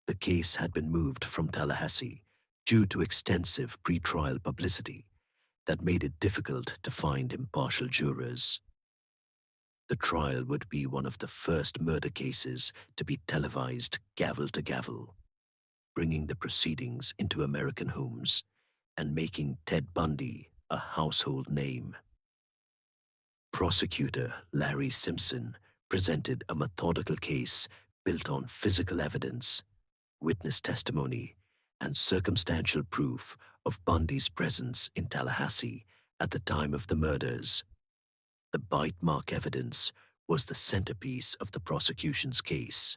Speaker 1: The case had been moved from Tallahassee due to extensive pre-trial publicity that made it difficult to find impartial jurors. The trial would be one of the first murder cases to be televised gavel to gavel, bringing the proceedings into American homes and making Ted Bundy a household name. Prosecutor Larry Simpson presented a methodical case built on physical evidence, witness testimony, and circumstantial proof of Bundy's presence in Tallahassee at the time of the murders. The bite mark evidence was the centerpiece of the prosecution's case,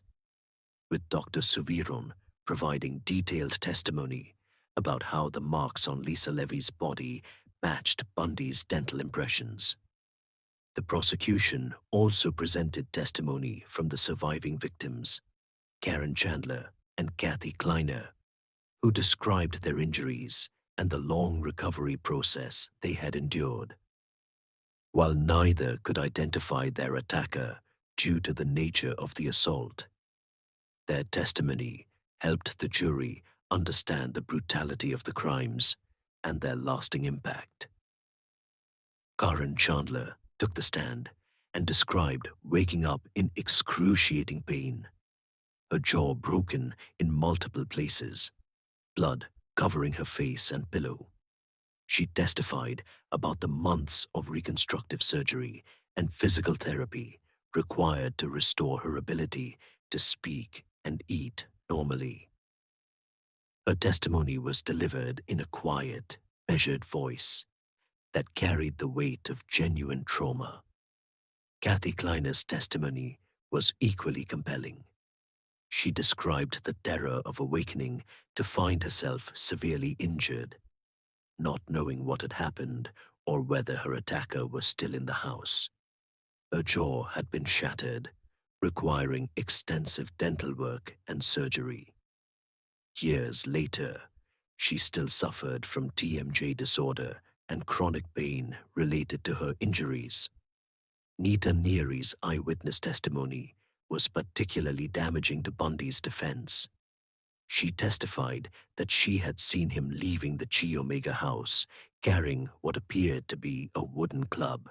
Speaker 1: with Dr. Suviron providing detailed testimony about how the marks on Lisa Levy's body matched Bundy's dental impressions. The prosecution also presented testimony from the surviving victims, Karen Chandler and Kathy Kleiner, who described their injuries and the long recovery process they had endured. While neither could identify their attacker due to the nature of the assault, their testimony helped the jury understand the brutality of the crimes and their lasting impact. Karen Chandler took the stand and described waking up in excruciating pain, her jaw broken in multiple places, blood covering her face and pillow. She testified about the months of reconstructive surgery and physical therapy required to restore her ability to speak and eat normally. Her testimony was delivered in a quiet, measured voice that carried the weight of genuine trauma. Kathy Kleiner's testimony was equally compelling. She described the terror of awakening to find herself severely injured, not knowing what had happened or whether her attacker was still in the house. Her jaw had been shattered, requiring extensive dental work and surgery. Years later, she still suffered from TMJ disorder and chronic pain related to her injuries. Nita Neary's eyewitness testimony was particularly damaging to Bundy's defense. She testified that she had seen him leaving the Chi Omega house carrying what appeared to be a wooden club,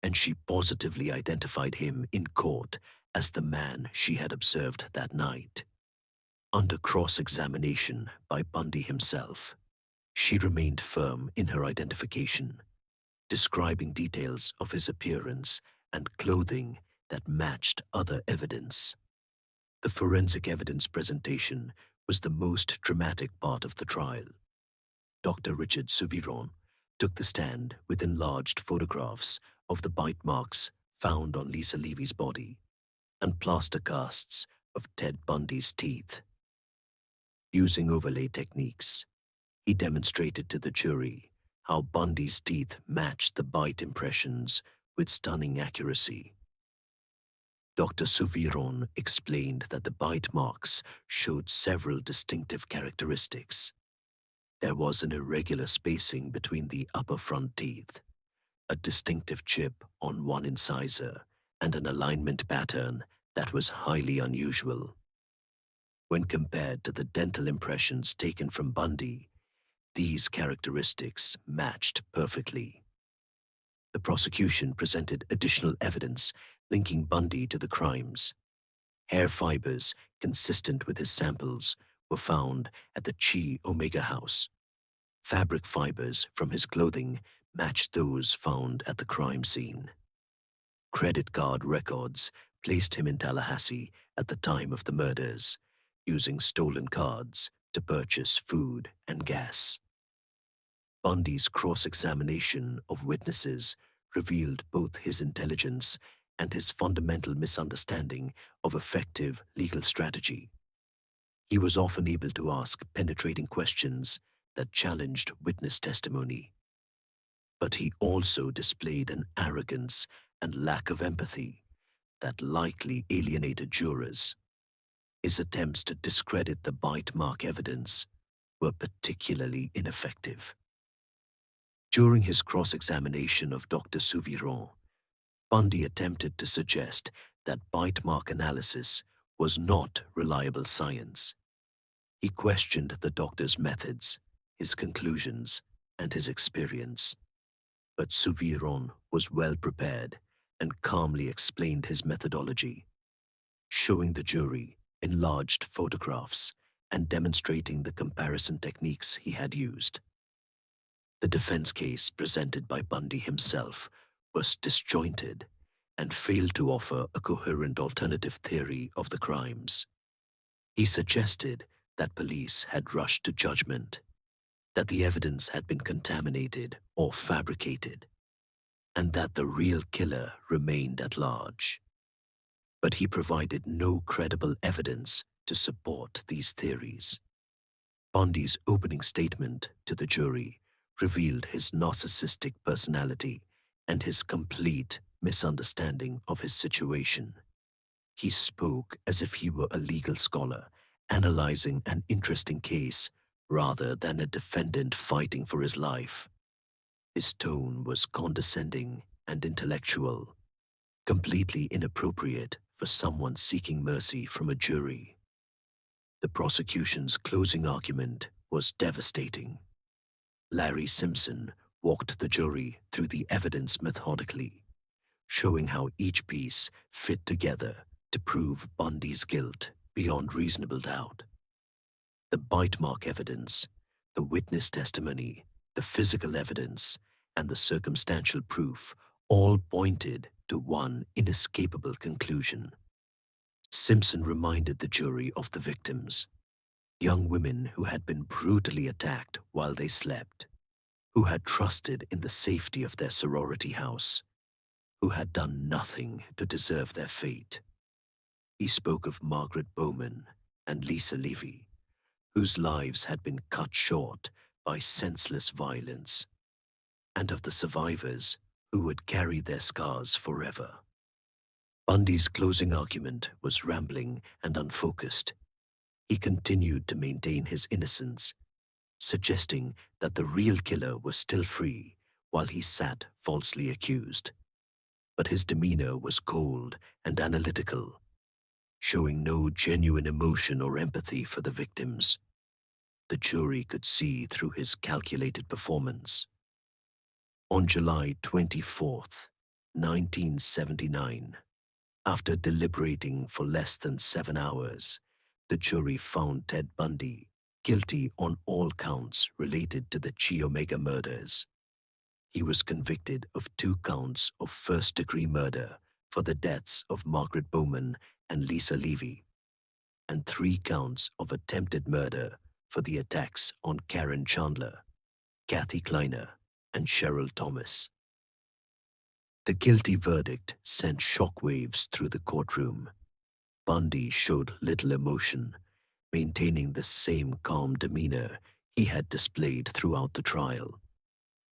Speaker 1: and she positively identified him in court as the man she had observed that night. Under cross-examination by Bundy himself, she remained firm in her identification, describing details of his appearance and clothing that matched other evidence. The forensic evidence presentation was the most dramatic part of the trial. Dr. Richard Souviron took the stand with enlarged photographs of the bite marks found on Lisa Levy's body and plaster casts of Ted Bundy's teeth. Using overlay techniques, he demonstrated to the jury how Bundy's teeth matched the bite impressions with stunning accuracy. Dr. Souviron explained that the bite marks showed several distinctive characteristics. There was an irregular spacing between the upper front teeth, a distinctive chip on one incisor, and an alignment pattern that was highly unusual. When compared to the dental impressions taken from Bundy, these characteristics matched perfectly. The prosecution presented additional evidence linking Bundy to the crimes. Hair fibers consistent with his samples were found at the Chi Omega house. Fabric fibers from his clothing matched those found at the crime scene. Credit card records placed him in Tallahassee at the time of the murders, using stolen cards to purchase food and gas. Bundy's cross-examination of witnesses revealed both his intelligence and his fundamental misunderstanding of effective legal strategy. He was often able to ask penetrating questions that challenged witness testimony. But he also displayed an arrogance and lack of empathy that likely alienated jurors. His attempts to discredit the bite mark evidence were particularly ineffective. During his cross-examination of Dr. Souviron, Bundy attempted to suggest that bite mark analysis was not reliable science. He questioned the doctor's methods, his conclusions, and his experience. But Souviron was well prepared and calmly explained his methodology, showing the jury enlarged photographs and demonstrating the comparison techniques he had used. The defense case presented by Bundy himself was disjointed and failed to offer a coherent alternative theory of the crimes. He suggested that police had rushed to judgment, that the evidence had been contaminated or fabricated, and that the real killer remained at large. But he provided no credible evidence to support these theories. Bundy's opening statement to the jury revealed his narcissistic personality and his complete misunderstanding of his situation. He spoke as if he were a legal scholar, analyzing an interesting case rather than a defendant fighting for his life. His tone was condescending and intellectual, completely inappropriate for someone seeking mercy from a jury. The prosecution's closing argument was devastating. Larry Simpson walked the jury through the evidence methodically, showing how each piece fit together to prove Bundy's guilt beyond reasonable doubt. The bite mark evidence, the witness testimony, the physical evidence, and the circumstantial proof all pointed to one inescapable conclusion. Simpson reminded the jury of the victims, young women who had been brutally attacked while they slept, who had trusted in the safety of their sorority house, who had done nothing to deserve their fate. He spoke of Margaret Bowman and Lisa Levy, whose lives had been cut short by senseless violence, and of the survivors who would carry their scars forever. Bundy's closing argument was rambling and unfocused. He continued to maintain his innocence, suggesting that the real killer was still free while he sat falsely accused. But his demeanor was cold and analytical, showing no genuine emotion or empathy for the victims. The jury could see through his calculated performance. On July 24th, 1979, after deliberating for less than 7 hours, the jury found Ted Bundy guilty on all counts related to the Chi Omega murders. He was convicted of 2 counts of first-degree murder for the deaths of Margaret Bowman and Lisa Levy, and 3 counts of attempted murder for the attacks on Karen Chandler, Kathy Kleiner, and Cheryl Thomas. The guilty verdict sent shockwaves through the courtroom. Bundy showed little emotion, maintaining the same calm demeanor he had displayed throughout the trial.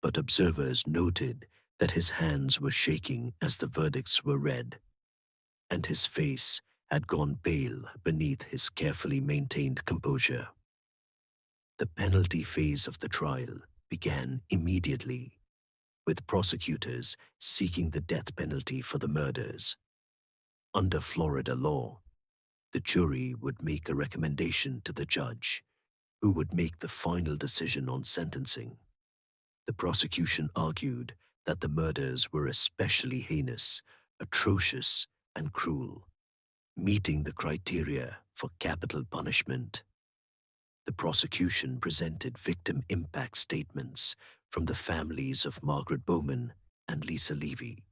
Speaker 1: But observers noted that his hands were shaking as the verdicts were read, and his face had gone pale beneath his carefully maintained composure. The penalty phase of the trial began immediately, with prosecutors seeking the death penalty for the murders. Under Florida law, the jury would make a recommendation to the judge, who would make the final decision on sentencing. The prosecution argued that the murders were especially heinous, atrocious, and cruel, meeting the criteria for capital punishment. The prosecution presented victim impact statements from the families of Margaret Bowman and Lisa Levy.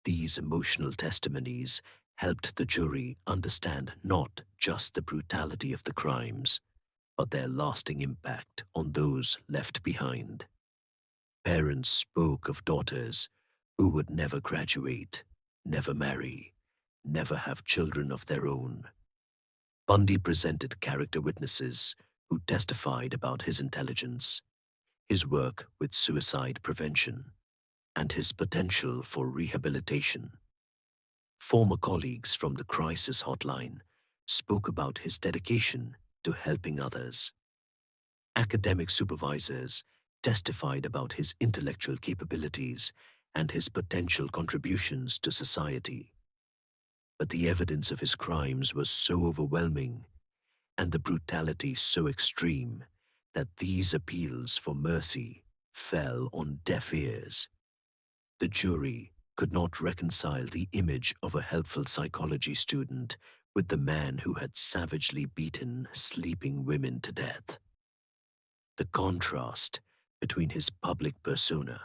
Speaker 1: These emotional testimonies helped the jury understand not just the brutality of the crimes, but their lasting impact on those left behind. Parents spoke of daughters who would never graduate, never marry, never have children of their own. Bundy presented character witnesses who testified about his intelligence, his work with suicide prevention, and his potential for rehabilitation. Former colleagues from the crisis hotline spoke about his dedication to helping others. Academic supervisors testified about his intellectual capabilities and his potential contributions to society. But the evidence of his crimes was so overwhelming and the brutality so extreme that these appeals for mercy fell on deaf ears. The jury could not reconcile the image of a helpful psychology student with the man who had savagely beaten sleeping women to death. The contrast between his public persona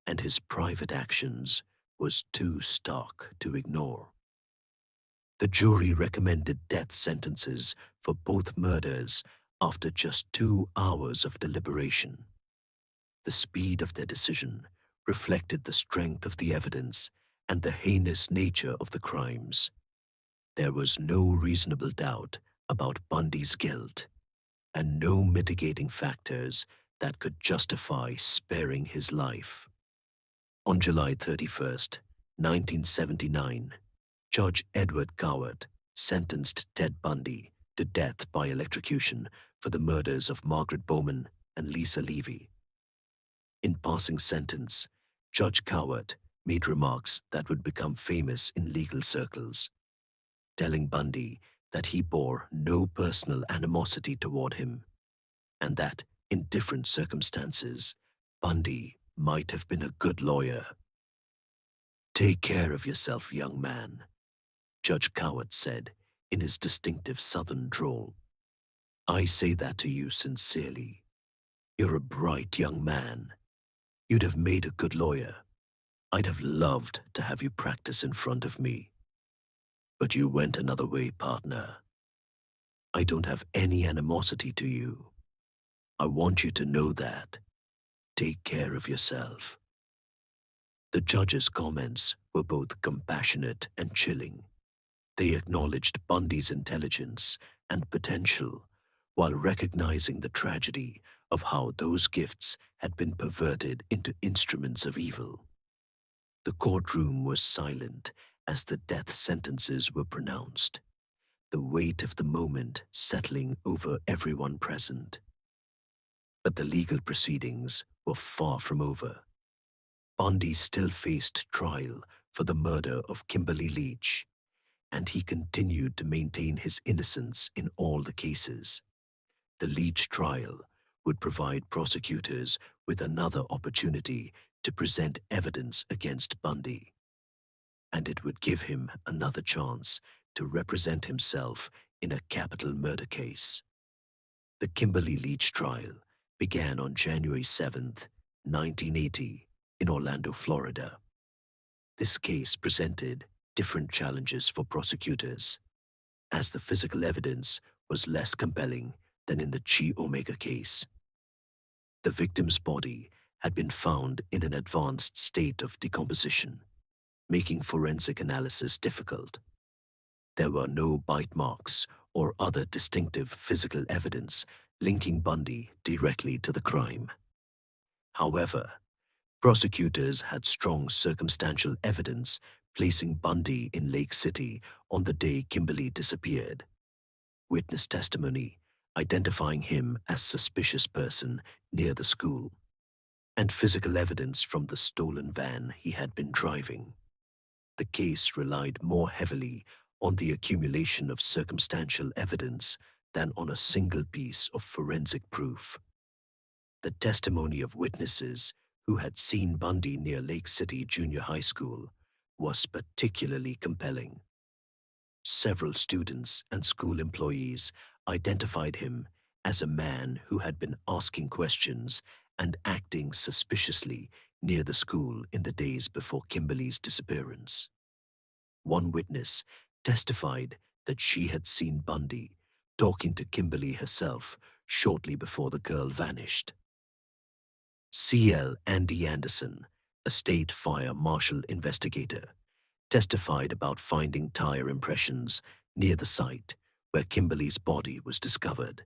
Speaker 1: and his private actions was too stark to ignore. The jury recommended death sentences for both murders after just 2 hours of deliberation. The speed of their decision reflected the strength of the evidence and the heinous nature of the crimes. There was no reasonable doubt about Bundy's guilt, and no mitigating factors that could justify sparing his life. On July 31st, 1979, Judge Edward Cowart sentenced Ted Bundy to death by electrocution for the murders of Margaret Bowman and Lisa Levy. In passing sentence, Judge Cowart made remarks that would become famous in legal circles, telling Bundy that he bore no personal animosity toward him, and that, in different circumstances, Bundy might have been a good lawyer. "Take care of yourself, young man," Judge Cowart said in his distinctive southern drawl. "I say that to you sincerely. You're a bright young man. You'd have made a good lawyer. I'd have loved to have you practice in front of me. But you went another way, partner. I don't have any animosity to you. I want you to know that. Take care of yourself." The judge's comments were both compassionate and chilling. They acknowledged Bundy's intelligence and potential while recognizing the tragedy of how those gifts had been perverted into instruments of evil. The courtroom was silent as the death sentences were pronounced, the weight of the moment settling over everyone present. But the legal proceedings were far from over. Bundy still faced trial for the murder of Kimberly Leach, and he continued to maintain his innocence in all the cases. The Leach trial would provide prosecutors with another opportunity to present evidence against Bundy, and it would give him another chance to represent himself in a capital murder case. The Kimberly Leach trial began on January 7th, 1980, in Orlando, Florida. This case presented different challenges for prosecutors, as the physical evidence was less compelling than in the Chi Omega case. The victim's body had been found in an advanced state of decomposition, making forensic analysis difficult. There were no bite marks or other distinctive physical evidence linking Bundy directly to the crime. However, prosecutors had strong circumstantial evidence placing Bundy in Lake City on the day Kimberly disappeared. Witness testimony identifying him as suspicious person near the school, and physical evidence from the stolen van he had been driving. The case relied more heavily on the accumulation of circumstantial evidence than on a single piece of forensic proof. The testimony of witnesses who had seen Bundy near Lake City Junior High School was particularly compelling. Several students and school employees identified him as a man who had been asking questions and acting suspiciously near the school in the days before Kimberly's disappearance. One witness testified that she had seen Bundy talking to Kimberly herself shortly before the girl vanished. C.L. Andy Anderson, a state fire marshal investigator, testified about finding tire impressions near the site where Kimberly's body was discovered.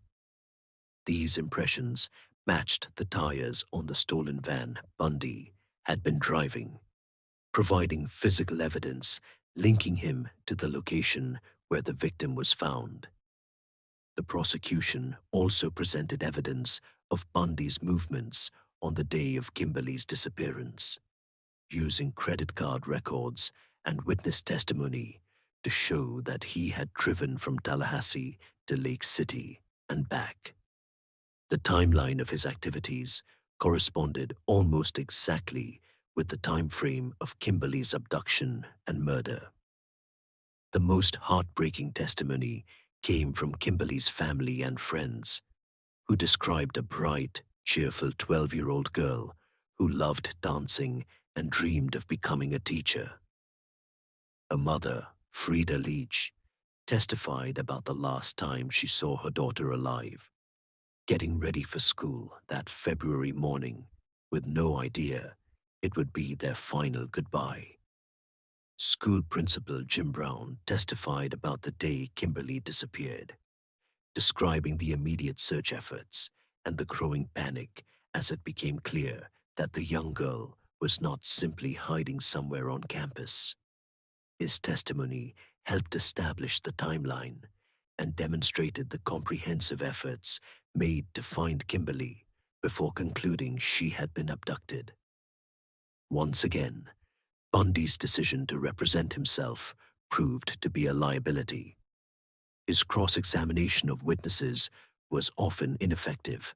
Speaker 1: These impressions matched the tires on the stolen van Bundy had been driving, providing physical evidence linking him to the location where the victim was found. The prosecution also presented evidence of Bundy's movements on the day of Kimberly's disappearance, using credit card records and witness testimony to show that he had driven from Tallahassee to Lake City and back. The timeline of his activities corresponded almost exactly with the time frame of Kimberly's abduction and murder. The most heartbreaking testimony came from Kimberly's family and friends, who described a bright, cheerful 12-year-old girl who loved dancing and dreamed of becoming a teacher. Her mother, Frida Leach, testified about the last time she saw her daughter alive, getting ready for school that February morning with no idea it would be their final goodbye. School principal Jim Brown testified about the day Kimberly disappeared, describing the immediate search efforts and the growing panic as it became clear that the young girl was not simply hiding somewhere on campus. His testimony helped establish the timeline and demonstrated the comprehensive efforts made to find Kimberly before concluding she had been abducted. Once again, Bundy's decision to represent himself proved to be a liability. His cross-examination of witnesses was often ineffective,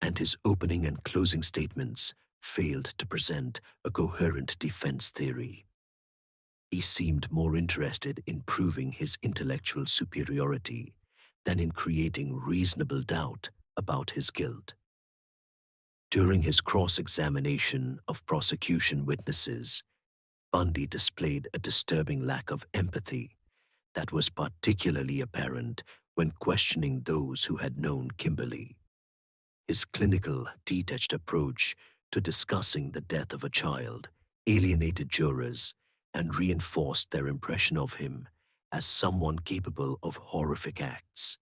Speaker 1: and his opening and closing statements failed to present a coherent defense theory. He seemed more interested in proving his intellectual superiority than in creating reasonable doubt about his guilt. During his cross-examination of prosecution witnesses, Bundy displayed a disturbing lack of empathy that was particularly apparent when questioning those who had known Kimberly. His clinical, detached approach to discussing the death of a child alienated jurors and reinforced their impression of him as someone capable of horrific acts.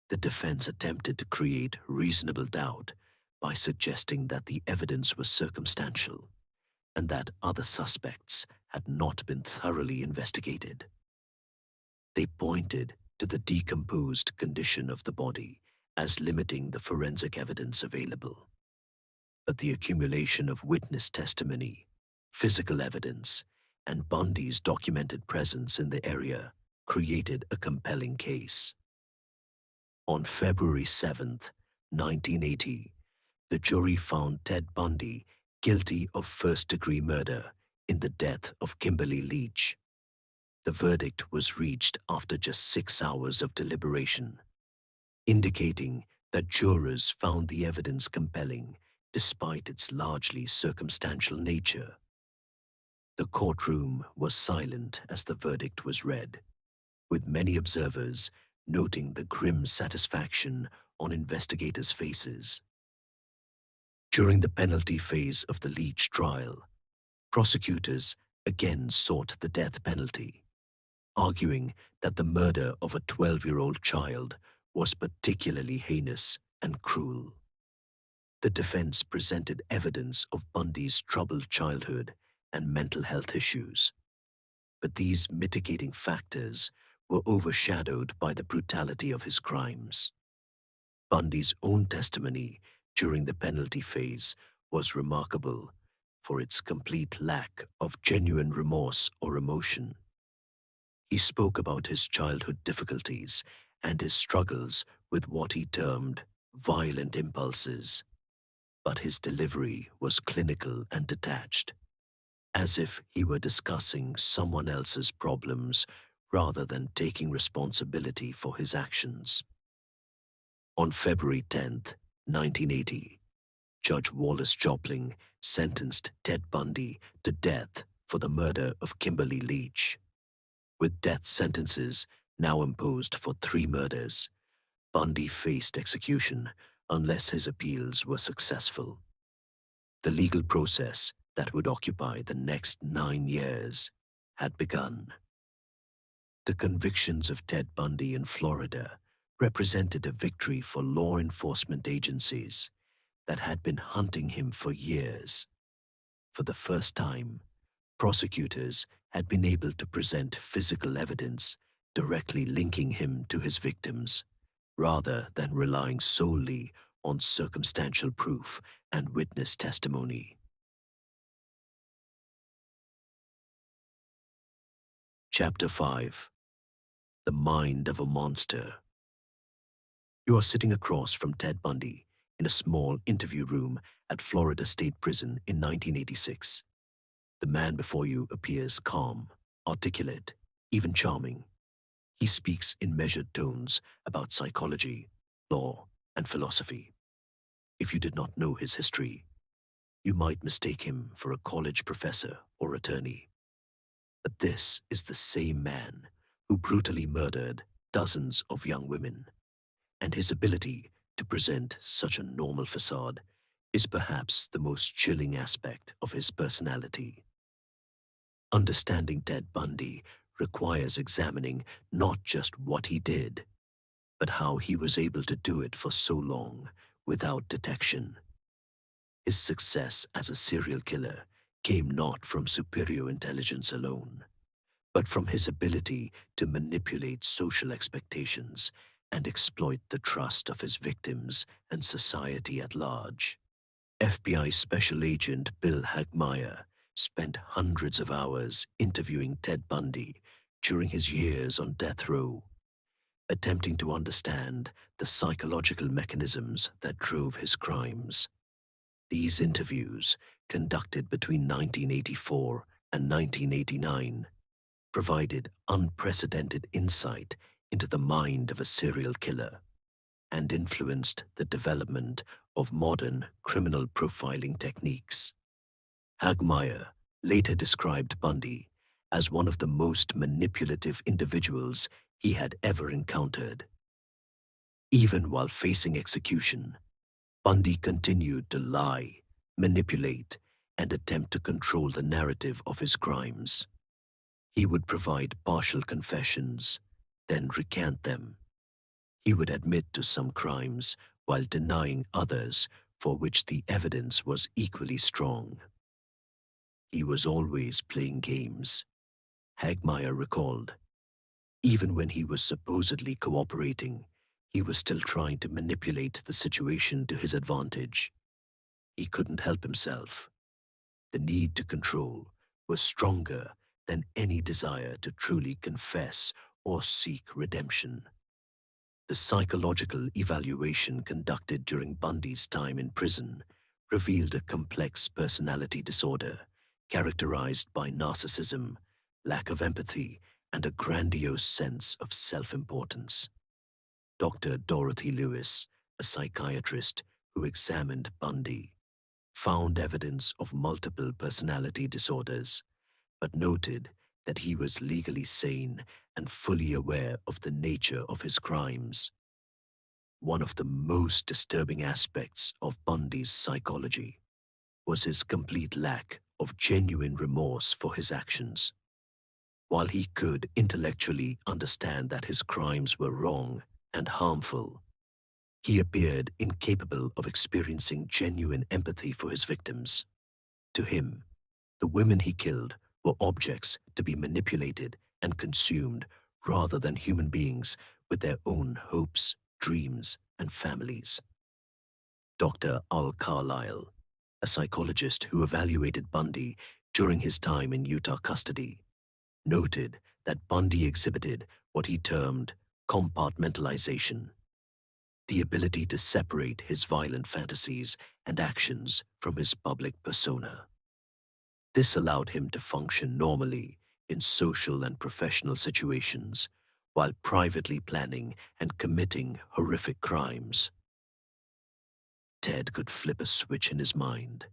Speaker 1: The defense attempted to create reasonable doubt by suggesting that the evidence was circumstantial and that other suspects had not been thoroughly investigated. They pointed to the decomposed condition of the body as limiting the forensic evidence available. But the accumulation of witness testimony, physical evidence, and Bundy's documented presence in the area created a compelling case. On February 7, 1980, the jury found Ted Bundy guilty of first-degree murder in the death of Kimberly Leach. The verdict was reached after just 6 hours of deliberation, indicating that jurors found the evidence compelling despite its largely circumstantial nature. The courtroom was silent as the verdict was read, with many observers noting the grim satisfaction on investigators' faces. During the penalty phase of the Leach trial, prosecutors again sought the death penalty, arguing that the murder of a 12-year-old child was particularly heinous and cruel. The defense presented evidence of Bundy's troubled childhood and mental health issues, but these mitigating factors were overshadowed by the brutality of his crimes. Bundy's own testimony during the penalty phase was remarkable for its complete lack of genuine remorse or emotion. He spoke about his childhood difficulties and his struggles with what he termed violent impulses, but his delivery was clinical and detached, as if he were discussing someone else's problems rather than taking responsibility for his actions. On February 10, 1980, Judge Wallace Jopling sentenced Ted Bundy to death for the murder of Kimberly Leach. With death sentences now imposed for 3 murders, Bundy faced execution unless his appeals were successful. The legal process that would occupy the next 9 years had begun. The convictions of Ted Bundy in Florida represented a victory for law enforcement agencies that had been hunting him for years. For the first time, prosecutors had been able to present physical evidence directly linking him to his victims, rather than relying solely on circumstantial proof and witness testimony. Chapter 5. The Mind of a Monster. You are sitting across from Ted Bundy in a small interview room at Florida State Prison in 1986. The man before you appears calm, articulate, even charming. He speaks in measured tones about psychology, law, and philosophy. If you did not know his history, you might mistake him for a college professor or attorney. But this is the same man who brutally murdered dozens of young women, and his ability to present such a normal facade is perhaps the most chilling aspect of his personality. Understanding Ted Bundy requires examining not just what he did, but how he was able to do it for so long without detection. His success as a serial killer came not from superior intelligence alone, but from his ability to manipulate social expectations and exploit the trust of his victims and society at large. FBI Special Agent Bill Hagmaier spent hundreds of hours interviewing Ted Bundy during his years on death row, attempting to understand the psychological mechanisms that drove his crimes. These interviews, conducted between 1984 and 1989, provided unprecedented insight into the mind of a serial killer and influenced the development of modern criminal profiling techniques. Hagmaier later described Bundy as one of the most manipulative individuals he had ever encountered. Even while facing execution, Bundy continued to lie, manipulate, and attempt to control the narrative of his crimes. He would provide partial confessions, then recant them. He would admit to some crimes while denying others for which the evidence was equally strong. He was always playing games, Hagmeyer recalled. Even when he was supposedly cooperating, he was still trying to manipulate the situation to his advantage. He couldn't help himself. The need to control was stronger than any desire to truly confess or seek redemption. The psychological evaluation conducted during Bundy's time in prison revealed a complex personality disorder characterized by narcissism, lack of empathy, and a grandiose sense of self-importance. Dr. Dorothy Lewis, a psychiatrist who examined Bundy, found evidence of multiple personality disorders, but noted that he was legally sane and fully aware of the nature of his crimes. One of the most disturbing aspects of Bundy's psychology was his complete lack of genuine remorse for his actions. While he could intellectually understand that his crimes were wrong and harmful, he appeared incapable of experiencing genuine empathy for his victims. To him, the women he killed were objects to be manipulated and consumed rather than human beings with their own hopes, dreams, and families. Dr. Al Carlisle, a psychologist who evaluated Bundy during his time in Utah custody, noted that Bundy exhibited what he termed compartmentalization, the ability to separate his violent fantasies and actions from his public persona. This allowed him to function normally in social and professional situations while privately planning and committing horrific crimes. Ted could flip a switch in his mind,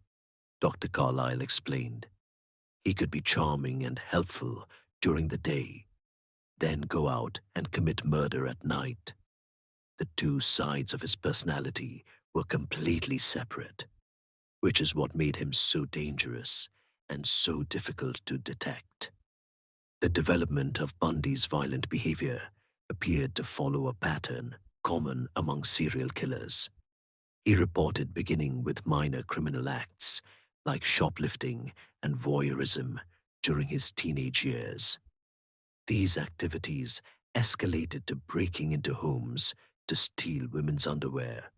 Speaker 1: Dr. Carlyle explained. He could be charming and helpful during the day, then go out and commit murder at night. The two sides of his personality were completely separate, which is what made him so dangerous and so difficult to detect. The development of Bundy's violent behavior appeared to follow a pattern common among serial killers. He reported beginning with minor criminal acts like shoplifting and voyeurism during his teenage years. These activities escalated to breaking into homes to steal women's underwear,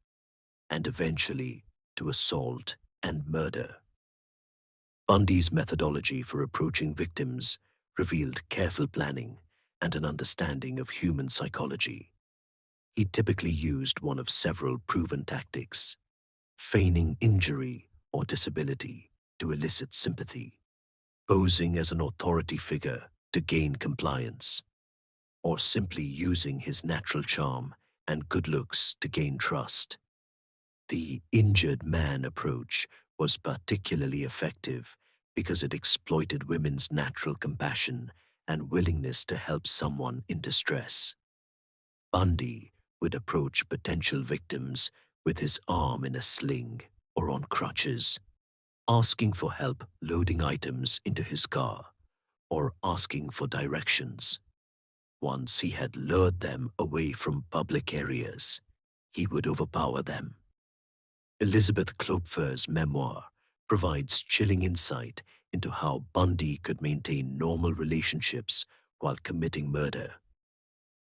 Speaker 1: and eventually to assault and murder. Bundy's methodology for approaching victims revealed careful planning and an understanding of human psychology. He typically used one of several proven tactics: feigning injury or disability to elicit sympathy, posing as an authority figure to gain compliance, or simply using his natural charm and good looks to gain trust. The injured man approach was particularly effective because it exploited women's natural compassion and willingness to help someone in distress. Bundy would approach potential victims with his arm in a sling or on crutches, asking for help loading items into his car or asking for directions. Once he had lured them away from public areas, he would overpower them. Elizabeth Klopfer's memoir provides chilling insight into how Bundy could maintain normal relationships while committing murder.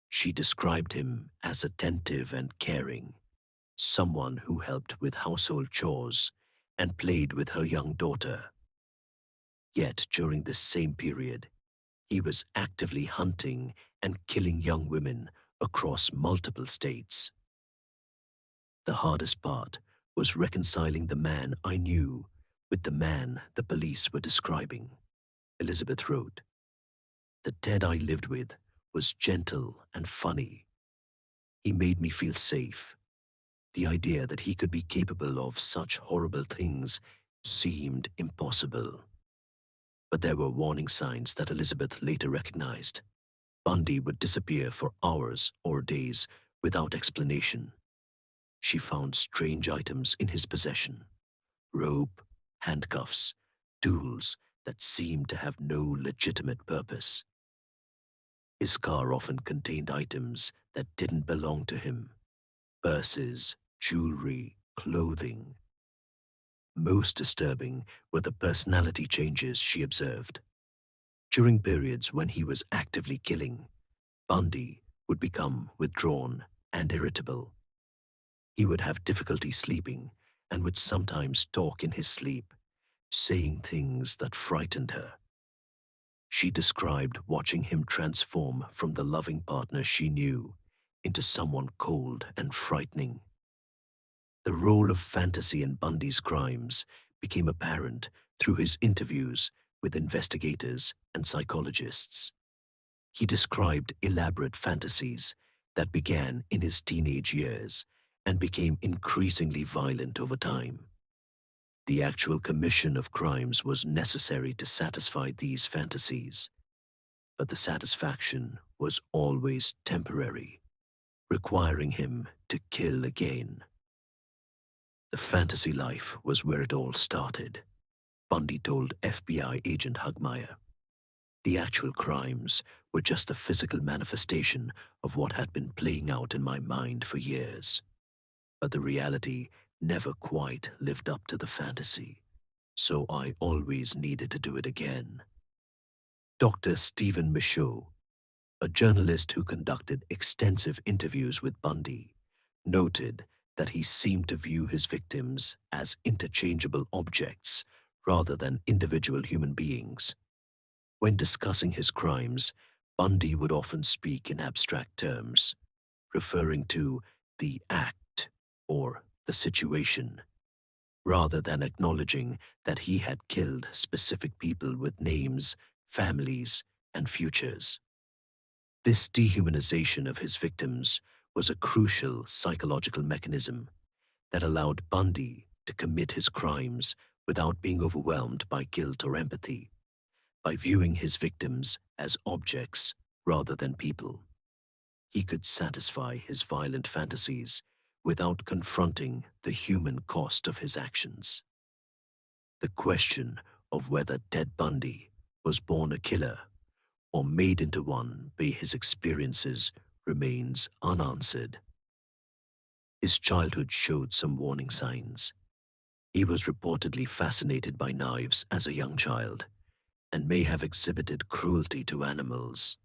Speaker 1: She described him as attentive and caring, someone who helped with household chores and played with her young daughter. Yet during this same period, he was actively hunting and killing young women across multiple states. The hardest part was reconciling the man I knew with the man the police were describing, Elizabeth wrote. The Ted I lived with was gentle and funny. He made me feel safe. The idea that he could be capable of such horrible things seemed impossible. But there were warning signs that Elizabeth later recognized. Bundy would disappear for hours or days without explanation. She found strange items in his possession: rope, handcuffs, tools that seemed to have no legitimate purpose. His car often contained items that didn't belong to him: purses, jewelry, clothing. Most disturbing were the personality changes she observed. During periods when he was actively killing, Bundy would become withdrawn and irritable. He would have difficulty sleeping and would sometimes talk in his sleep, saying things that frightened her. She described watching him transform from the loving partner she knew into someone cold and frightening. The role of fantasy in Bundy's crimes became apparent through his interviews with investigators and psychologists. He described elaborate fantasies that began in his teenage years and became increasingly violent over time. The actual commission of crimes was necessary to satisfy these fantasies, but the satisfaction was always temporary, requiring him to kill again. The fantasy life was where it all started, Bundy told FBI agent Hugmeyer. The actual crimes were just the physical manifestation of what had been playing out in my mind for years. But the reality never quite lived up to the fantasy, so I always needed to do it again. Dr. Stephen Michaud, a journalist who conducted extensive interviews with Bundy, noted that he seemed to view his victims as interchangeable objects rather than individual human beings. When discussing his crimes, Bundy would often speak in abstract terms, referring to the act or the situation, rather than acknowledging that he had killed specific people with names, families, and futures. This dehumanization of his victims was a crucial psychological mechanism that allowed Bundy to commit his crimes without being overwhelmed by guilt or empathy, by viewing his victims as objects rather than people. He could satisfy his violent fantasies without confronting the human cost of his actions. The question of whether Ted Bundy was born a killer or made into one by his experiences remains unanswered. His childhood showed some warning signs. He was reportedly fascinated by knives as a young child and may have exhibited cruelty to animals.